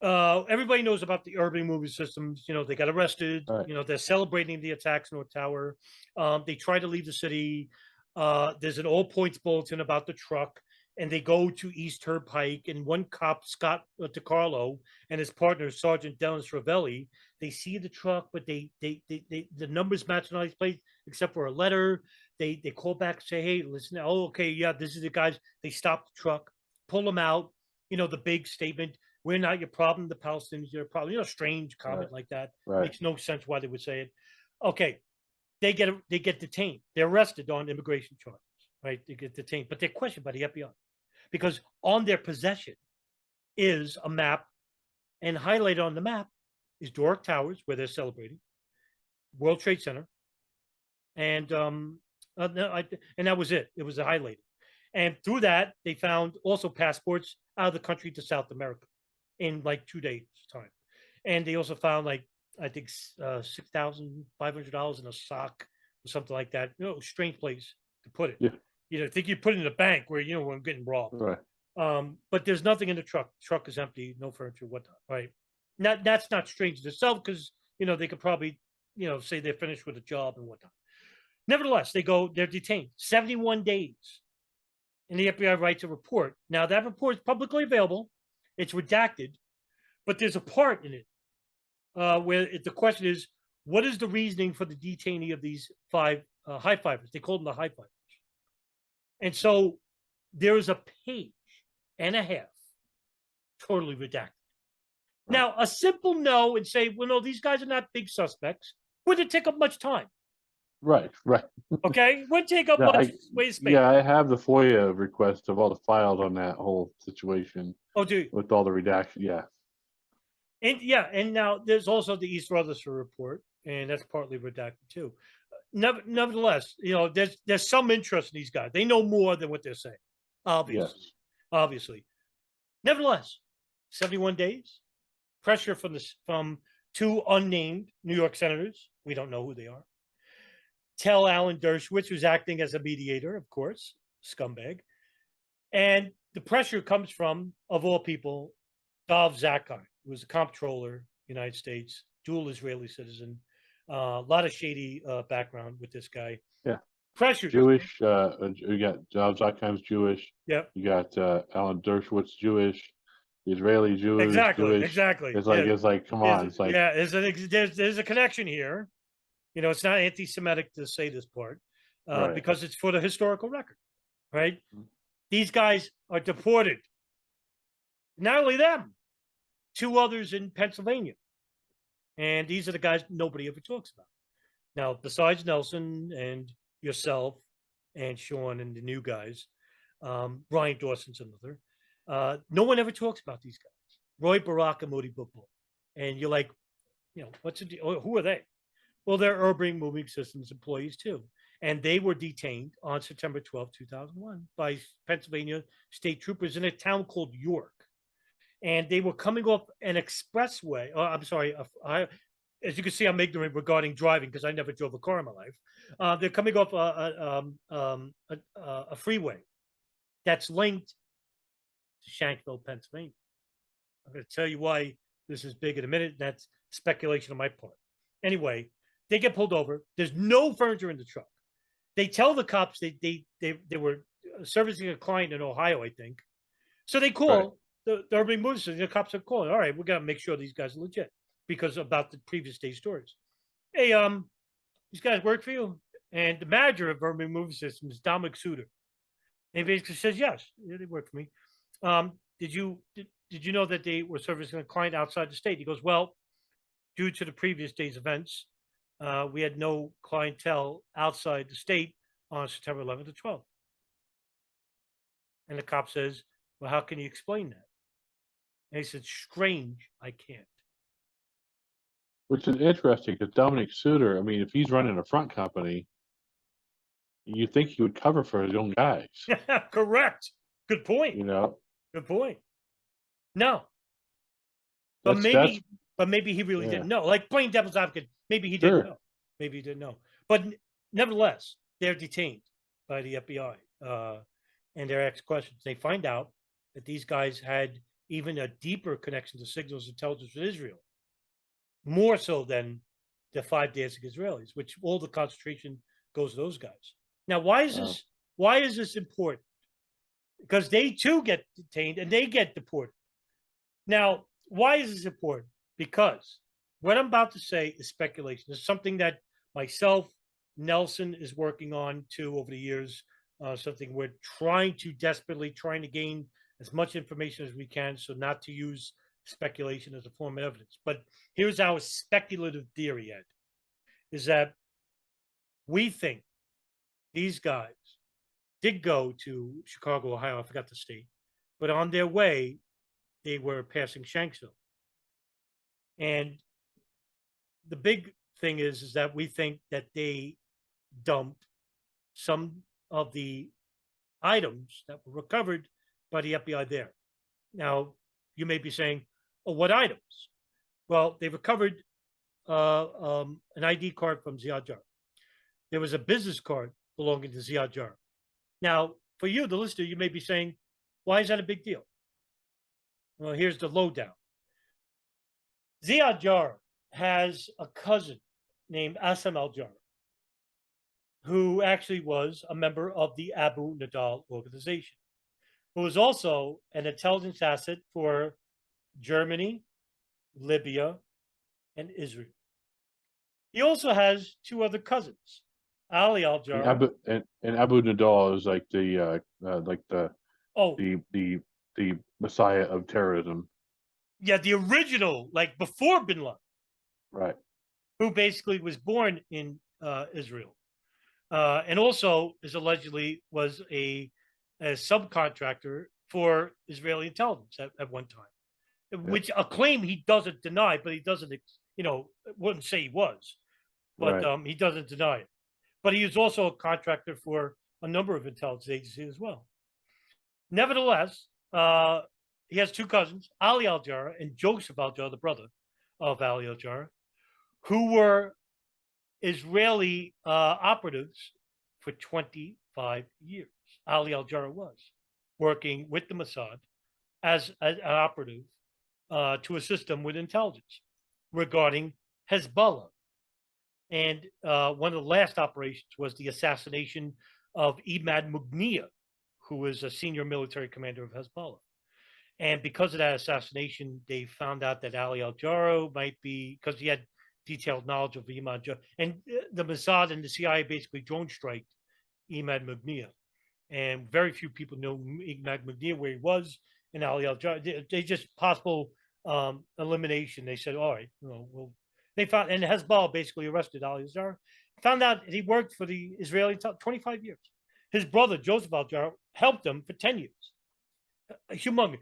everybody knows about the urban moving systems. They got arrested. Right. They're celebrating the attacks in North Tower. They try to leave the city. There's an all points bulletin about the truck, and they go to East Turnpike. And one cop, Scott DiCarlo, and his partner, Sergeant Dennis Ravelli, they see the truck, but the numbers match on these plates, except for a letter. They call back and say, "Hey, listen, okay, yeah, this is the guys." They stop the truck, pull them out. The big statement: "We're not your problem. The Palestinians are your problem." Strange comment like that. Right. Makes no sense why they would say it. Okay, they get detained. They're arrested on immigration charges. Right? They get detained, but they're questioned by the FBI because on their possession is a map, and highlighted on the map is Doric Towers, where they're celebrating, World Trade Center, and that was it. It was highlighted, and through that they found also passports out of the country to South America in like 2 days time, and they also found I think $6,500 in a sock or something like that. Strange place to put it. Yeah. I think you put it in a bank where when I'm getting robbed. Right. But there's nothing in the truck. The truck is empty, no furniture, whatnot. Right. That's not strange in itself because they could probably say they're finished with a job and whatnot. Nevertheless, they're detained 71 days, and the FBI writes a report. Now that report is publicly available. It's redacted, but there's a part in it where the question is, what is the reasoning for the detainee of these 5 high fivers? They called them the high fivers. And so there is a page and a half totally redacted. Now, a simple no and say, well, no, these guys are not big suspects, wouldn't take up much time. Right. Okay? Wouldn't take up much space. Yeah, I have the FOIA request of all the files on that whole situation. Oh, do you? With all the redaction, yeah. And now there's also the East Rutherford report, and that's partly redacted too. Nevertheless, there's some interest in these guys. They know more than what they're saying, obviously. Yes. Obviously. Nevertheless, 71 days, pressure from 2 unnamed New York senators. We don't know who they are. Tell Alan Dershowitz, who's acting as a mediator, of course, scumbag. And the pressure comes from, of all people, Dov Zakheim, who was a comptroller, United States, dual Israeli citizen. A lot of shady background with this guy. Yeah. Pressure. Jewish. You got Dov Zakheim's Jewish. Yep. You got Alan Dershowitz Jewish. Israeli, Jewish, Exactly, Jewish. exactly. It's like, Yeah. it's like, come on. It's like, Yeah, there's a connection here. You know, it's not anti-Semitic to say this part right. because it's for the historical record, right? These guys are deported. Not only them, two others in Pennsylvania. And these are the guys nobody ever talks about. Now, besides Nelson and yourself and Sean and the new guys, Brian Dawson's another. No one ever talks about these guys. Roy Baraka, Modi Bupal. And you're like, you know, what's the deal? Who are they? Well, they're Urban Moving Systems employees too. And they were detained on September 12, 2001 by Pennsylvania state troopers in a town called York. And they were coming off an expressway. Oh, I'm sorry. As you can see, I'm ignorant regarding driving because I never drove a car in my life. They're coming off a freeway that's linked to Shanksville, Pennsylvania. I'm going to tell you why this is big in a minute. That's speculation on my part. Anyway, they get pulled over. There's no furniture in the truck. They tell the cops they were servicing a client in Ohio, I think. So they call the Urban Moving Systems. The cops are calling. All right, we got to make sure these guys are legit because about the previous day's stories. Hey, these guys work for you? And the manager of Urban Moving Systems, Dominic Suter, and he basically says, yes, yeah, they work for me. Did you know that they were servicing a client outside the state? He goes, well, due to the previous day's events, we had no clientele outside the state on September 11th to 12th. And the cop says, well, how can you explain that? And he said, strange, I can't. Which is interesting because Dominic Suter, I mean, if he's running a front company, you think he would cover for his own guys. Correct. Good point. You know? Good point. No. But maybe he really didn't know. Like playing devil's advocate, maybe he didn't know. Maybe he didn't know. But nevertheless, they're detained by the FBI and they're asked questions. They find out that these guys had even a deeper connection to signals intelligence with Israel, more so than the 5 dancing Israelis, which all the concentration goes to those guys. Now, why is this important? Because they too get detained and they get deported. Now, why is this important? Because what I'm about to say is speculation. It's something that myself, Nelson is working on too over the years. Something we're desperately trying to gain as much information as we can, so not to use speculation as a form of evidence. But here's our speculative theory, Ed, is that we think these guys did go to Chicago, Ohio, I forgot the state, but on their way, they were passing Shanksville. And the big thing is that we think that they dumped some of the items that were recovered by the FBI there. Now, you may be saying, oh, what items? Well, they recovered an ID card from Ziad Jarrah. There was a business card belonging to Ziad Jarrah. Now, for you, the listener, you may be saying, why is that a big deal? Well, here's the lowdown. Ziad Jarrah has a cousin named Assam al-Jarrah, who actually was a member of the Abu Nidal organization, who was also an intelligence asset for Germany, Libya, and Israel. He also has two other cousins, Ali al-Jarrah. And Abu Nidal is like the messiah of terrorism. Yeah, the original, like before Bin Laden. Right. Who basically was born in Israel. And also is allegedly was a subcontractor for Israeli intelligence at one time, which a claim he doesn't deny, but he doesn't, wouldn't say he was, but he doesn't deny it. But he is also a contractor for a number of intelligence agencies as well. Nevertheless, he has two cousins, Ali al-Jarrah and Joseph al-Jarrah, the brother of Ali al-Jarrah, who were Israeli operatives for 25 years. Ali al-Jarrah was working with the Mossad as an operative to assist them with intelligence regarding Hezbollah. And one of the last operations was the assassination of Imad Mughniya, who was a senior military commander of Hezbollah. And because of that assassination, they found out that Ali al-Jarrah might be, because he had detailed knowledge of Imad Jarrah. And the Mossad and the CIA basically drone striked Imad Mughniyeh. And very few people know Imad Mughniyeh, where he was, and Ali al-Jarrah. They just possible elimination. They said, all right, they found, and Hezbollah basically arrested Ali al-Jarrah. Found out he worked for the Israeli 25 years. His brother, Joseph al-Jarrah, helped him for 10 years. Humongous.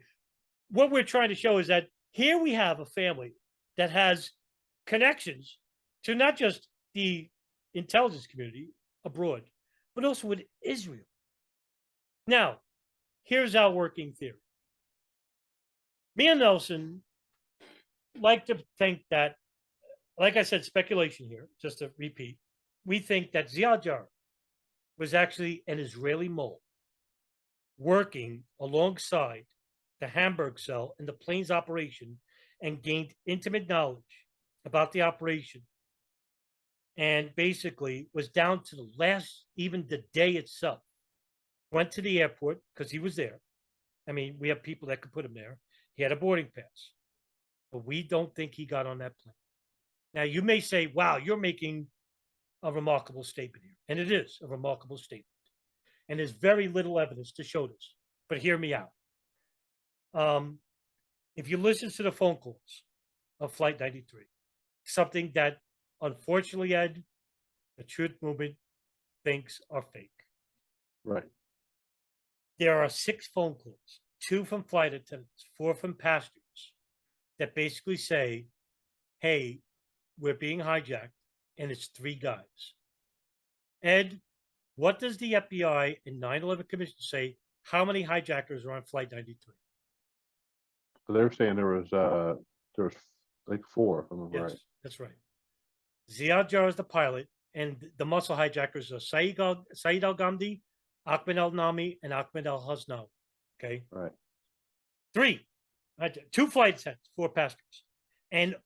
What we're trying to show is that here we have a family that has connections to not just the intelligence community abroad, but also with Israel. Now, here's our working theory. Me and Nelson like to think that, like I said, speculation here, just to repeat, we think that Ziad Jarrah was actually an Israeli mole working alongside the Hamburg cell in the plane's operation and gained intimate knowledge about the operation, and basically was down to the last, even the day itself, went to the airport because he was there. I mean, we have people that could put him there. He had a boarding pass, but we don't think he got on that plane. Now, you may say, wow, you're making a remarkable statement here. And it is a remarkable statement. And there's very little evidence to show this. But hear me out. If you listen to the phone calls of Flight 93, something that unfortunately, Ed, the Truth Movement thinks are fake. Right. There are 6 phone calls, 2 from flight attendants, 4 from passengers, that basically say, hey, we're being hijacked, and it's 3 guys. Ed, what does the FBI and 9/11 Commission say? How many hijackers are on Flight 93? So they were saying there was like 4, if I'm Yes, right. that's right. Ziad Jarrah is the pilot, and the muscle hijackers are Saeed al-Ghamdi, Ahmed al-Nami, and Ahmed al-Hasnawi. Okay? Right. 3. 2 flight attendants, 4 passengers. And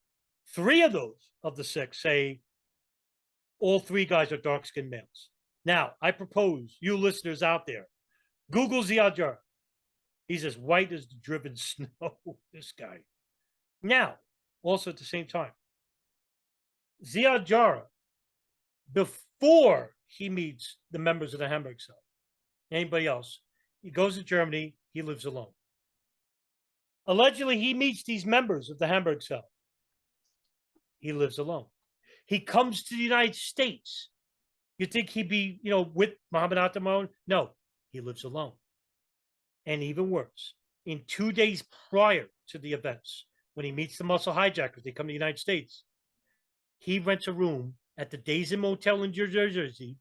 3 of those, of the 6, say all 3 guys are dark-skinned males. Now, I propose you listeners out there, Google Ziad Jarrah. He's as white as the driven snow, this guy. Now, also at the same time, Ziad Jarrah, before he meets the members of the Hamburg cell, anybody else, he goes to Germany, he lives alone. Allegedly, he meets these members of the Hamburg cell. He lives alone. He comes to the United States. You think he'd be, with Mohammed Atta? No, he lives alone. And even worse, in 2 days prior to the events, when he meets the muscle hijackers, they come to the United States, he rents a room at the Days Inn Motel in New Jersey,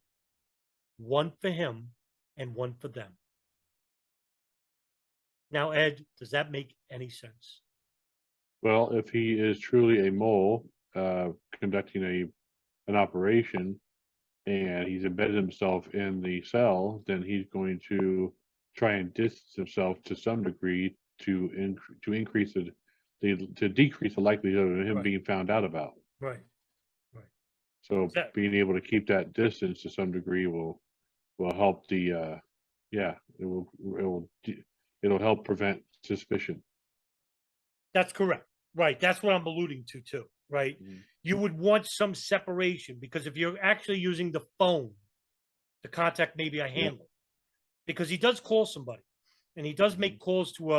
1 for him and 1 for them. Now, Ed, does that make any sense? Well, if he is truly a mole conducting an operation, and he's embedded himself in the cell, then he's going to try and distance himself to some degree to decrease the likelihood of him being found out about. Right. So being able to keep that distance to some degree will help it'll help prevent suspicion. That's correct. Right. That's what I'm alluding to too. Right. Mm-hmm. You would want some separation, because if you're actually using the phone to contact maybe a handler, because he does call somebody, and he does make calls to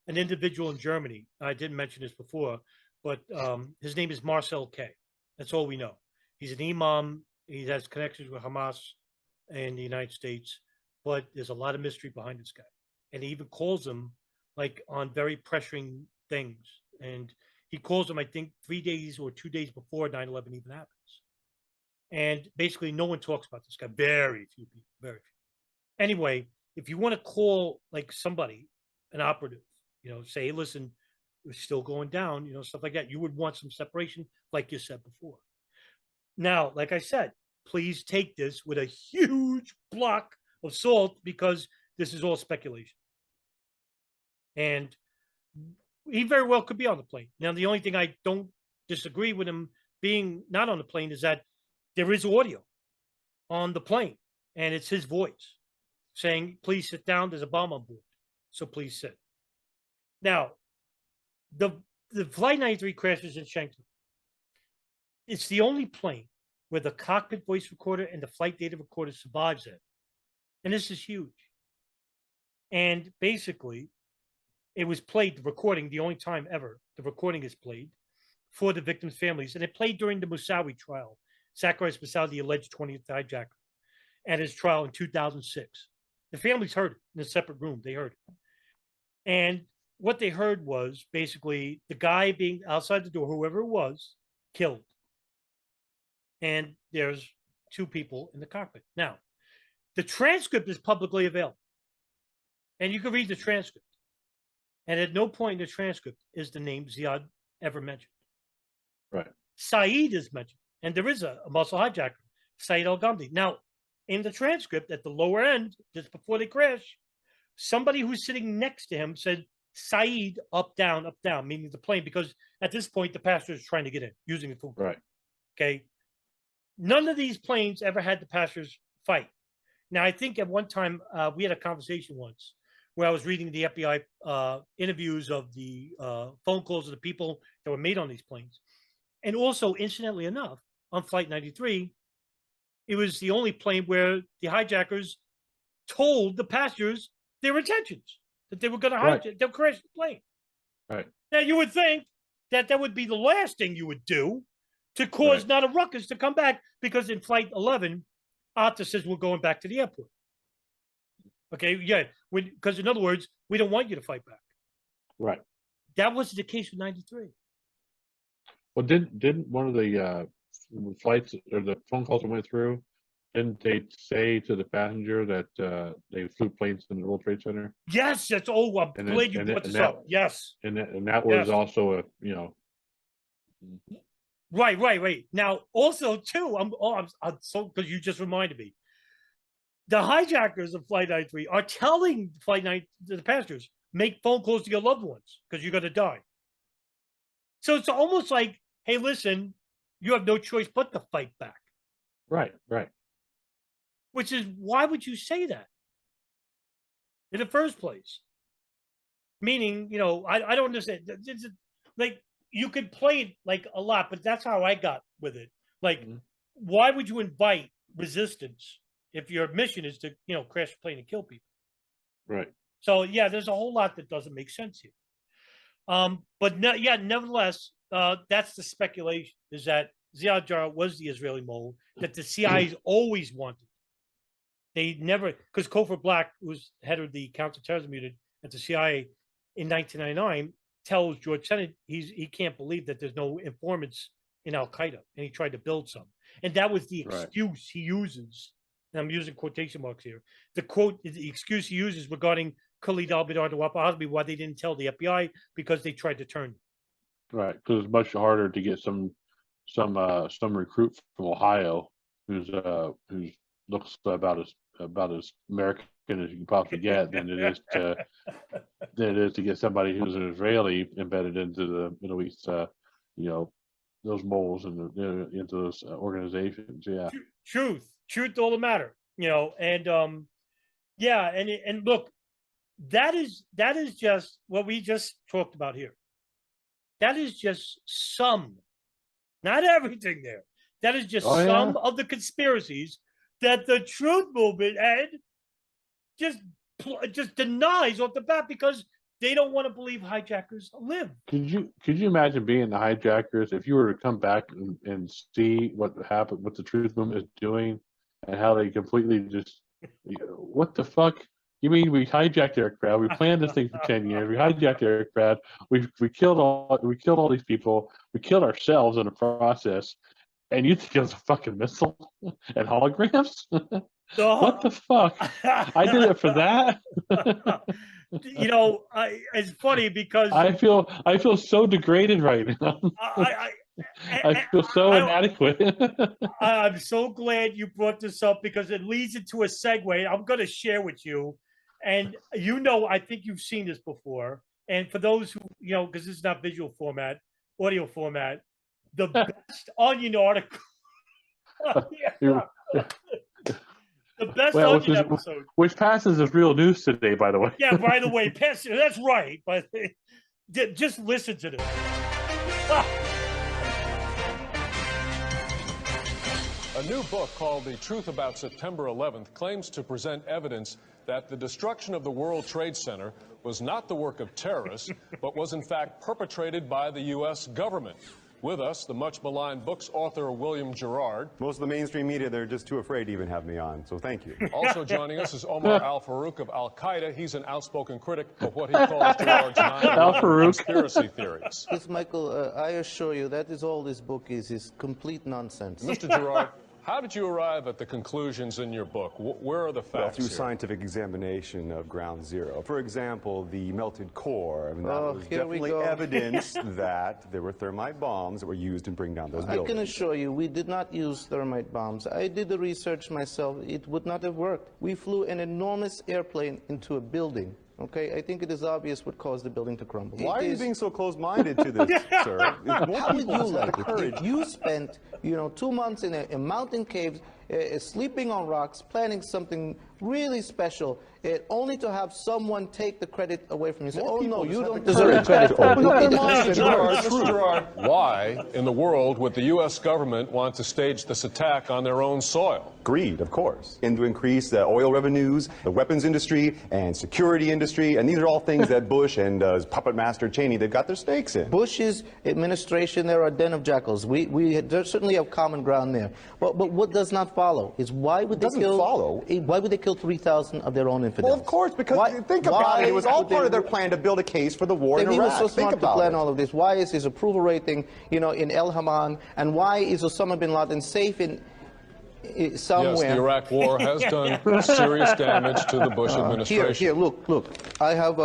an individual in Germany. I didn't mention this before, but his name is Marcel K. That's all we know. He's an imam. He has connections with Hamas and the United States, but there's a lot of mystery behind this guy. And he even calls him like on very pressuring things. And he calls him, I think, 3 days or 2 days before 9/11 even happens. And basically no one talks about this guy. Very few people, very few. Anyway, if you want to call like somebody, an operative, say, hey, listen, we're still going down, stuff like that, you would want some separation, like you said before. Now, like I said, please take this with a huge block of salt, because this is all speculation. And he very well could be on the plane. Now, the only thing I don't disagree with him being not on the plane is that there is audio on the plane, and it's his voice saying, please sit down, there's a bomb on board, so please sit. Now, the Flight 93 crashes in Shanghai. It's the only plane where the cockpit voice recorder and the flight data recorder survives it. And this is huge. And basically, it was played, the recording, the only time ever the recording is played for the victims' families. And it played during the Moussaoui trial. Zacharias Moussaoui, the alleged 20th hijacker, at his trial in 2006. The families heard it in a separate room. They heard it. And what they heard was basically the guy being outside the door, whoever it was, killed. And there's two people in the cockpit. Now, the transcript is publicly available. And you can read the transcript. And at no point in the transcript is the name Ziad ever mentioned. Right. Saeed is mentioned. And there is a muscle hijacker, Saeed al-Ghamdi. Now, in the transcript, at the lower end, just before they crash, somebody who's sitting next to him said, Saeed, up, down, meaning the plane, because at this point, the passenger is trying to get in, using the food. Right. Okay. None of these planes ever had the passengers fight. Now, I think at one time, we had a conversation once where I was reading the FBI interviews of the phone calls of the people that were made on these planes. And also, incidentally enough, on Flight 93, it was the only plane where the hijackers told the passengers their intentions, that they were going to hijack, they'll crash the plane. Right. Now, you would think that that would be the last thing you would do to cause not a ruckus to come back, because in Flight 11, Atta says we're going back to the airport. Okay, yeah, because in other words, we don't want you to fight back. Right. That was the case with 93. Well, didn't one of the flights or the phone calls that went through, didn't they say to the passenger that they flew planes in the World Trade Center? Yes, that's I'm glad you brought this up. Yes. And that was also a, you know. Right. Now, also too, I'm so, because you just reminded me. The hijackers of Flight 93 are telling Flight 9 to the passengers, make phone calls to your loved ones because you're going to die. So it's almost like, hey, listen, you have no choice but to fight back. Right. Which is, why would you say that in the first place? Meaning, you know, I don't understand. Like, you could play it like a lot, but that's how I got with it. Like, why would you invite resistance if your mission is to, you know, crash a plane and kill people? Right. So yeah, there's a whole lot that doesn't make sense here. But nevertheless, that's the speculation, is that Ziad Jarrah was the Israeli mole that the CIA's always wanted. They never, because Cofer Black, who was head of the counterterrorism unit at the CIA in 1999, tells George Tenet he can't believe that there's no informants in Al-Qaeda, and he tried to build some. And that was the excuse he uses. And I'm using quotation marks here. The excuse he uses regarding Khalid al-Mihdhar, Nawaf, al-Hazmi, why they didn't tell the FBI, because they tried to turn them. Right, because it's much harder to get some recruit from Ohio who looks about as American as you can possibly get than it is to get somebody who's an Israeli embedded into the Middle East, you know, those moles and into those organizations. Yeah, truth, all the matter, you know, and and look, that is just what we just talked about here. That is just some, not everything there. That is just some of the conspiracies that the truth movement, Ed, just denies off the bat because they don't want to believe hijackers live. Could you imagine being the hijackers if you were to come back and see what happened, what the truth movement is doing, and how they completely just, what the fuck? You mean we hijacked aircraft? We planned this thing for 10 years. We hijacked aircraft. We killed all these people. We killed ourselves in the process. And you think it was a fucking missile and holograms? What the fuck? I did it for that. You know, it's funny because I feel so degraded right now. I feel so inadequate. I'm so glad you brought this up because it leads into a segue I'm going to share with you. And you know, I think you've seen this before. And for those who, you know, because this is not visual format, audio format, the best Onion article. The best Well, Onion episode. which passes as real news today, by the way. Yeah, by the way, that's right. But just listen to this. A new book called The Truth About September 11th claims to present evidence that the destruction of the World Trade Center was not the work of terrorists, but was in fact perpetrated by the U.S. government. With us, the much maligned book's author, William Gerard. Most of the mainstream media, they're just too afraid to even have me on, so thank you. Also joining us is Omar al-Farouk of al-Qaeda. He's an outspoken critic of what he calls Gerard's 9/11 conspiracy theories. Yes, Michael, I assure you that is all this book is complete nonsense. Mr. Gerard, how did you arrive at the conclusions in your book? Where are the facts? Well, through here? scientific examination of ground zero. For example, the melted core. I mean, that was here we definitely go. evidence that there were thermite bombs that were used in bringing down those I buildings. can assure you, we did not use thermite bombs. I did the research myself. It would not have worked. We flew an enormous airplane into a building. Okay, I think it is obvious what caused the building to crumble. Why are you being so close-minded to this, sir? How would you like it if you spent, 2 months in a mountain cave, sleeping on rocks, planning something really special, only to have someone take the credit away from you? Say, oh no, you don't deserve credit for it. Mr. Gerard, why in the world would the U.S. government want to stage this attack on their own soil? Greed, of course. And to increase the oil revenues, the weapons industry, and security industry, and these are all things that Bush and puppet master Cheney, they've got their stakes in. Bush's administration, they're a den of jackals. We certainly have common ground there. But what does not follow is why would they kill 3,000 of their own infidels? Well, of course, because think about it. It was all part of their plan to build a case for the war in Iraq. He was so smart to plan all of this. Why is his approval rating, in El Haman, and why is Osama bin Laden safe in somewhere? Yes, the Iraq War has done serious damage to the Bush administration. Here, look. I have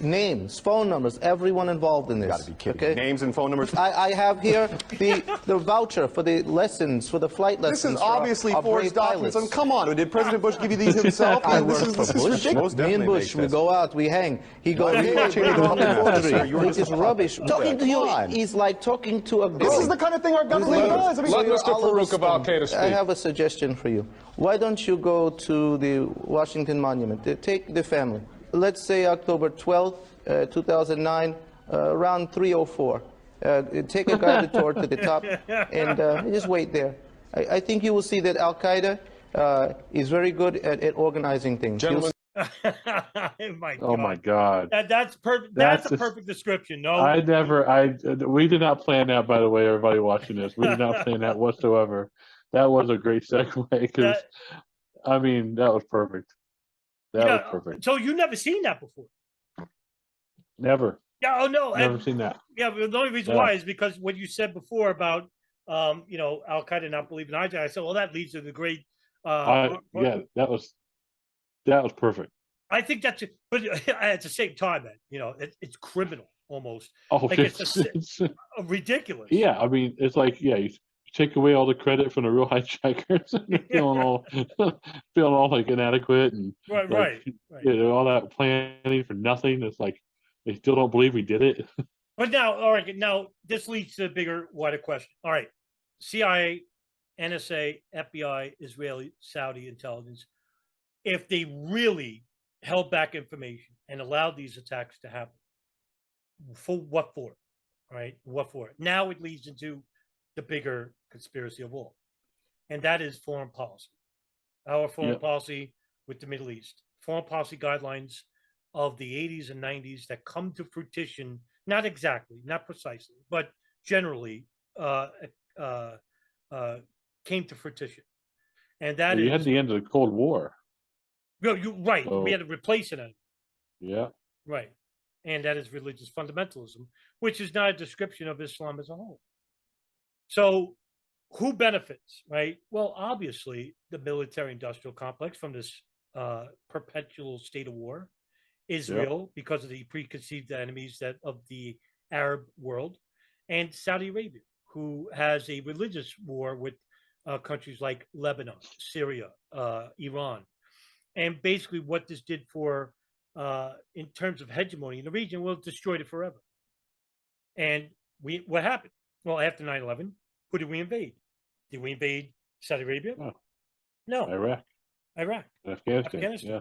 names, phone numbers, everyone involved in this. You gotta be kidding. Okay? Names and phone numbers. I have here the voucher for the lessons, for the flight lessons. This is obviously forged documents. I mean, come on, did President Bush give you these himself? This is ridiculous. Me and Bush, we go out, we hang. He goes, this is rubbish. Talking to you is like talking to a girl. This is the kind of thing our government does. Let Mr. Farouk of al-Qaeda speak. I have a suggestion for you. Why don't you go to the Washington Monument? Take the family. Let's say October 12th, 2009, around 3:04. Take a guided tour to the top and just wait there. I think you will see that Al-Qaeda is very good at organizing things. Gentlemen. Oh my God! That's perfect. That's a perfect description. No, we did not plan that. By the way, everybody watching this, we did not plan that whatsoever. That was a great segue because, I mean, that was perfect. That was perfect. So you've never seen that before? Never. Yeah. Oh no. Never seen that. Yeah. But the only reason why is because what you said before about, Al Qaeda not believing in hijack. I said, well, that leads to the great. Yeah, that was perfect. I think that's it, but at the same time, man, it's criminal almost. Oh, like it's ridiculous. Yeah, I mean, it's like you take away all the credit from the real hijackers, and feeling all like inadequate and right. All that planning for nothing. It's like they still don't believe we did it. But now, all right, now this leads to a bigger, wider question. All right, CIA, NSA, FBI, Israeli, Saudi intelligence, if they really held back information and allowed these attacks to happen, for what for? All right, what for? Now it leads into the bigger conspiracy of all, and that is foreign policy. Our foreign policy with the Middle East, foreign policy guidelines of the 80s and 90s that come to fruition, not exactly, not precisely, but generally came to fruition. And that is... You had the end of the Cold War. No, you're right. We had to replace it. Yeah. Right. And that is religious fundamentalism, which is not a description of Islam as a whole. So who benefits, right? Well, obviously, the military-industrial complex from this perpetual state of war. Israel, because of the preconceived enemies of the Arab world, and Saudi Arabia, who has a religious war with countries like Lebanon, Syria, Iran. And basically what this did for, in terms of hegemony in the region, well, it destroyed it forever. And what happened? Well, after 9/11, who did we invade? Did we invade Saudi Arabia? No. Iraq. Iraq, Afghanistan. Yeah.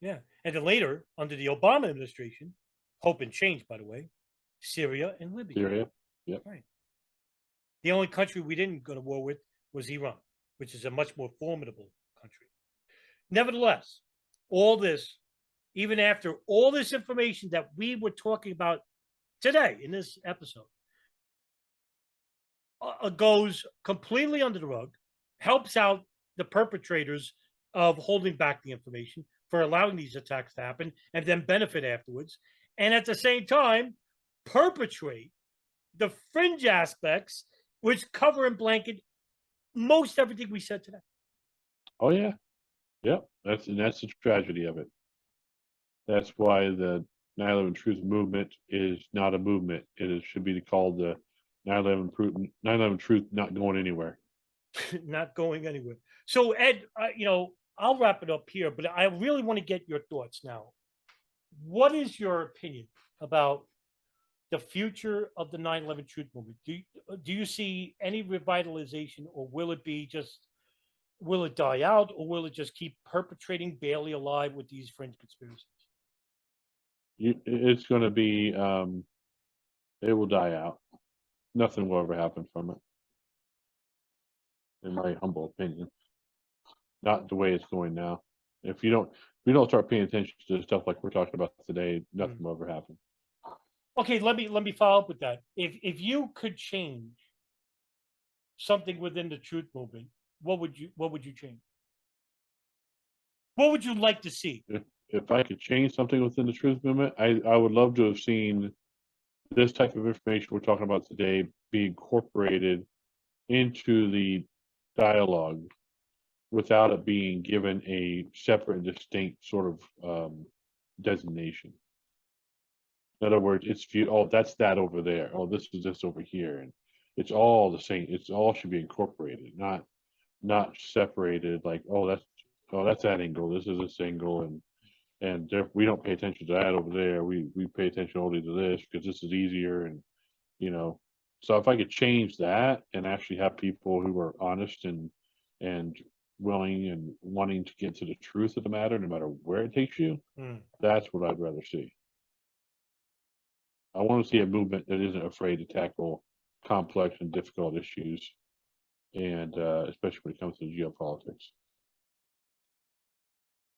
yeah. And then later, under the Obama administration, hope and change, by the way, Syria and Libya. Syria. Yep. Right. The only country we didn't go to war with was Iran, which is a much more formidable country. Nevertheless, all this, even after all this information that we were talking about today in this episode, goes completely under the rug, helps out the perpetrators of holding back the information for allowing these attacks to happen and then benefit afterwards. And at the same time, perpetrate the fringe aspects which cover and blanket most everything we said today. Oh yeah. Yep. That's the tragedy of it. That's why the 9/11 Truth movement is not a movement. Should be called the 9/11 Truth not going anywhere. Not going anywhere. So Ed, I'll wrap it up here, but I really want to get your thoughts now. What is your opinion about the future of the 9/11 Truth movement? Do you see any revitalization, or will it die out, or will it just keep perpetrating barely alive with these fringe conspiracies? It's going to be, it will die out. Nothing will ever happen from it, in my humble opinion. Not the way it's going now. If we don't start paying attention to stuff like we're talking about today, nothing will ever happen. Okay, let me follow up with that. If you could change something within the truth movement, what would you change? What would you like to see? If I could change something within the truth movement, I would love to have seen this type of information we're talking about today be incorporated into the dialogue without it being given a separate and distinct sort of designation. In other words, it's that's that over there. Oh, this is this over here, and it's all the same. It's all should be incorporated, not separated. Like, that's that angle. This is this angle, and we don't pay attention to that over there. We pay attention only to this because this is easier, and So if I could change that and actually have people who are honest and willing and wanting to get to the truth of the matter, no matter where it takes you, that's what I'd rather see. I want to see a movement that isn't afraid to tackle complex and difficult issues, and especially when it comes to geopolitics.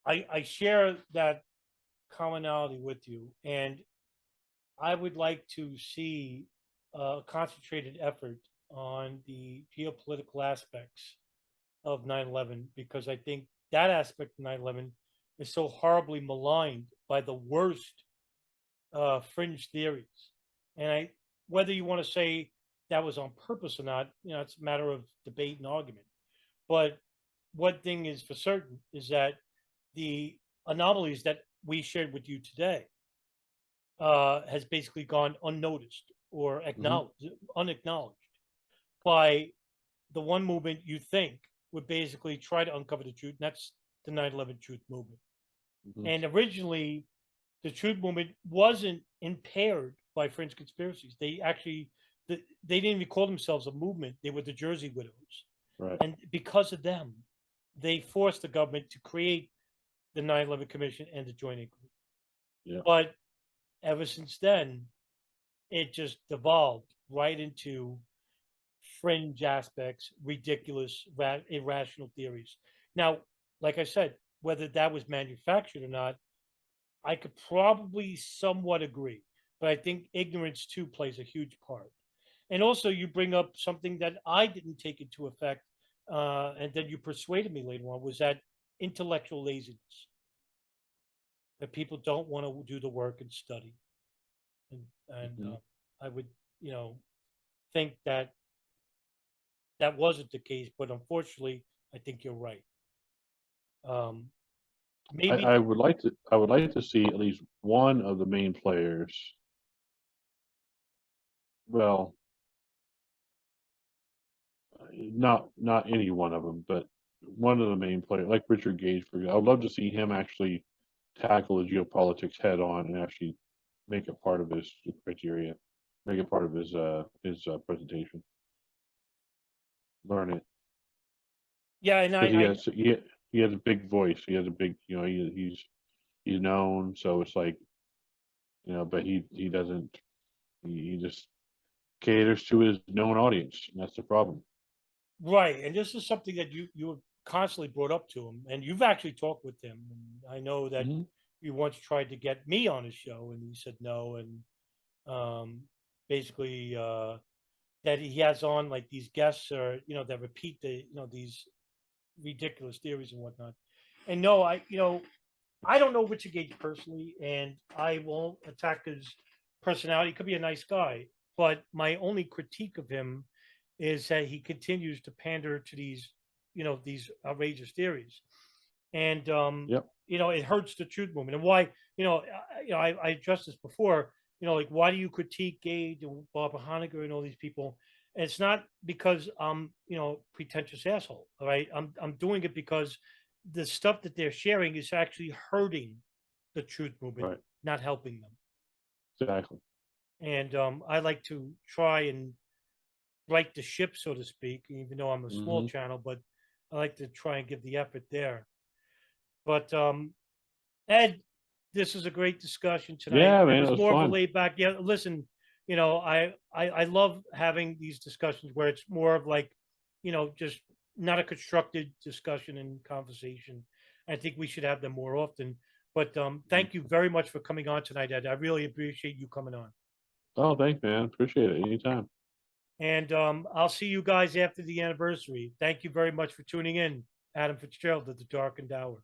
I share that commonality with you, and I would like to see a concentrated effort on the geopolitical aspects of 9/11, because I think that aspect of 9/11 is so horribly maligned by the worst fringe theories. And whether you want to say that was on purpose or not, it's a matter of debate and argument. But one thing is for certain is that the anomalies that we shared with you today has basically gone unnoticed or unacknowledged by the one movement you think would basically try to uncover the truth, and that's the 9/11 Truth Movement. And originally, the Truth Movement wasn't impaired by fringe conspiracies. They actually, they didn't even call themselves a movement. They were the Jersey Widows. Right. And because of them, they forced the government to create the 9/11 Commission and the Joint Inquiry. Yeah. But ever since then, it just devolved right into fringe aspects, ridiculous, irrational theories. Now, like I said, whether that was manufactured or not, I could probably somewhat agree. But I think ignorance too plays a huge part. And also, you bring up something that I didn't take into effect, and then you persuaded me later on, was that intellectual laziness. That people don't want to do the work and study. And I would, think that that wasn't the case, but unfortunately, I think you're right. Maybe I would like to see at least one of the main players. Well, not any one of them, but one of the main players, like Richard Gage, for example. I would love to see him actually tackle the geopolitics head on and actually make it part of his criteria, make it part of his presentation. Learn it. Yeah, and he has a big voice. He has a big, he's known. So it's like, but he doesn't. He just caters to his known audience, and that's the problem. Right, and this is something that you have constantly brought up to him, and you've actually talked with him. And I know that you once tried to get me on his show, and he said no, and basically that he has on like these guests or that repeat the these ridiculous theories and whatnot. And no, I don't know Richard Gage personally, and I won't attack his personality. He could be a nice guy, but my only critique of him is that he continues to pander to these outrageous theories, and it hurts the truth movement. And why I addressed this before. Like, why do you critique Gage and Barbara Honegger and all these people? And it's not because I'm pretentious asshole. All right, I'm doing it because the stuff that they're sharing is actually hurting the truth movement, not helping them. Exactly. And I like to try and right the ship, so to speak, even though I'm a small channel, but I like to try and give the effort there. But Ed, this is a great discussion tonight. Yeah, man, it was more fun. of a laid back. Yeah, listen, I love having these discussions where it's more of like, just not a constructed discussion and conversation. I think we should have them more often. But thank you very much for coming on tonight, Ed. I really appreciate you coming on. Oh, thanks, man. Appreciate it. Anytime. And I'll see you guys after the anniversary. Thank you very much for tuning in. Adam Fitzgerald at the Darkened Hour.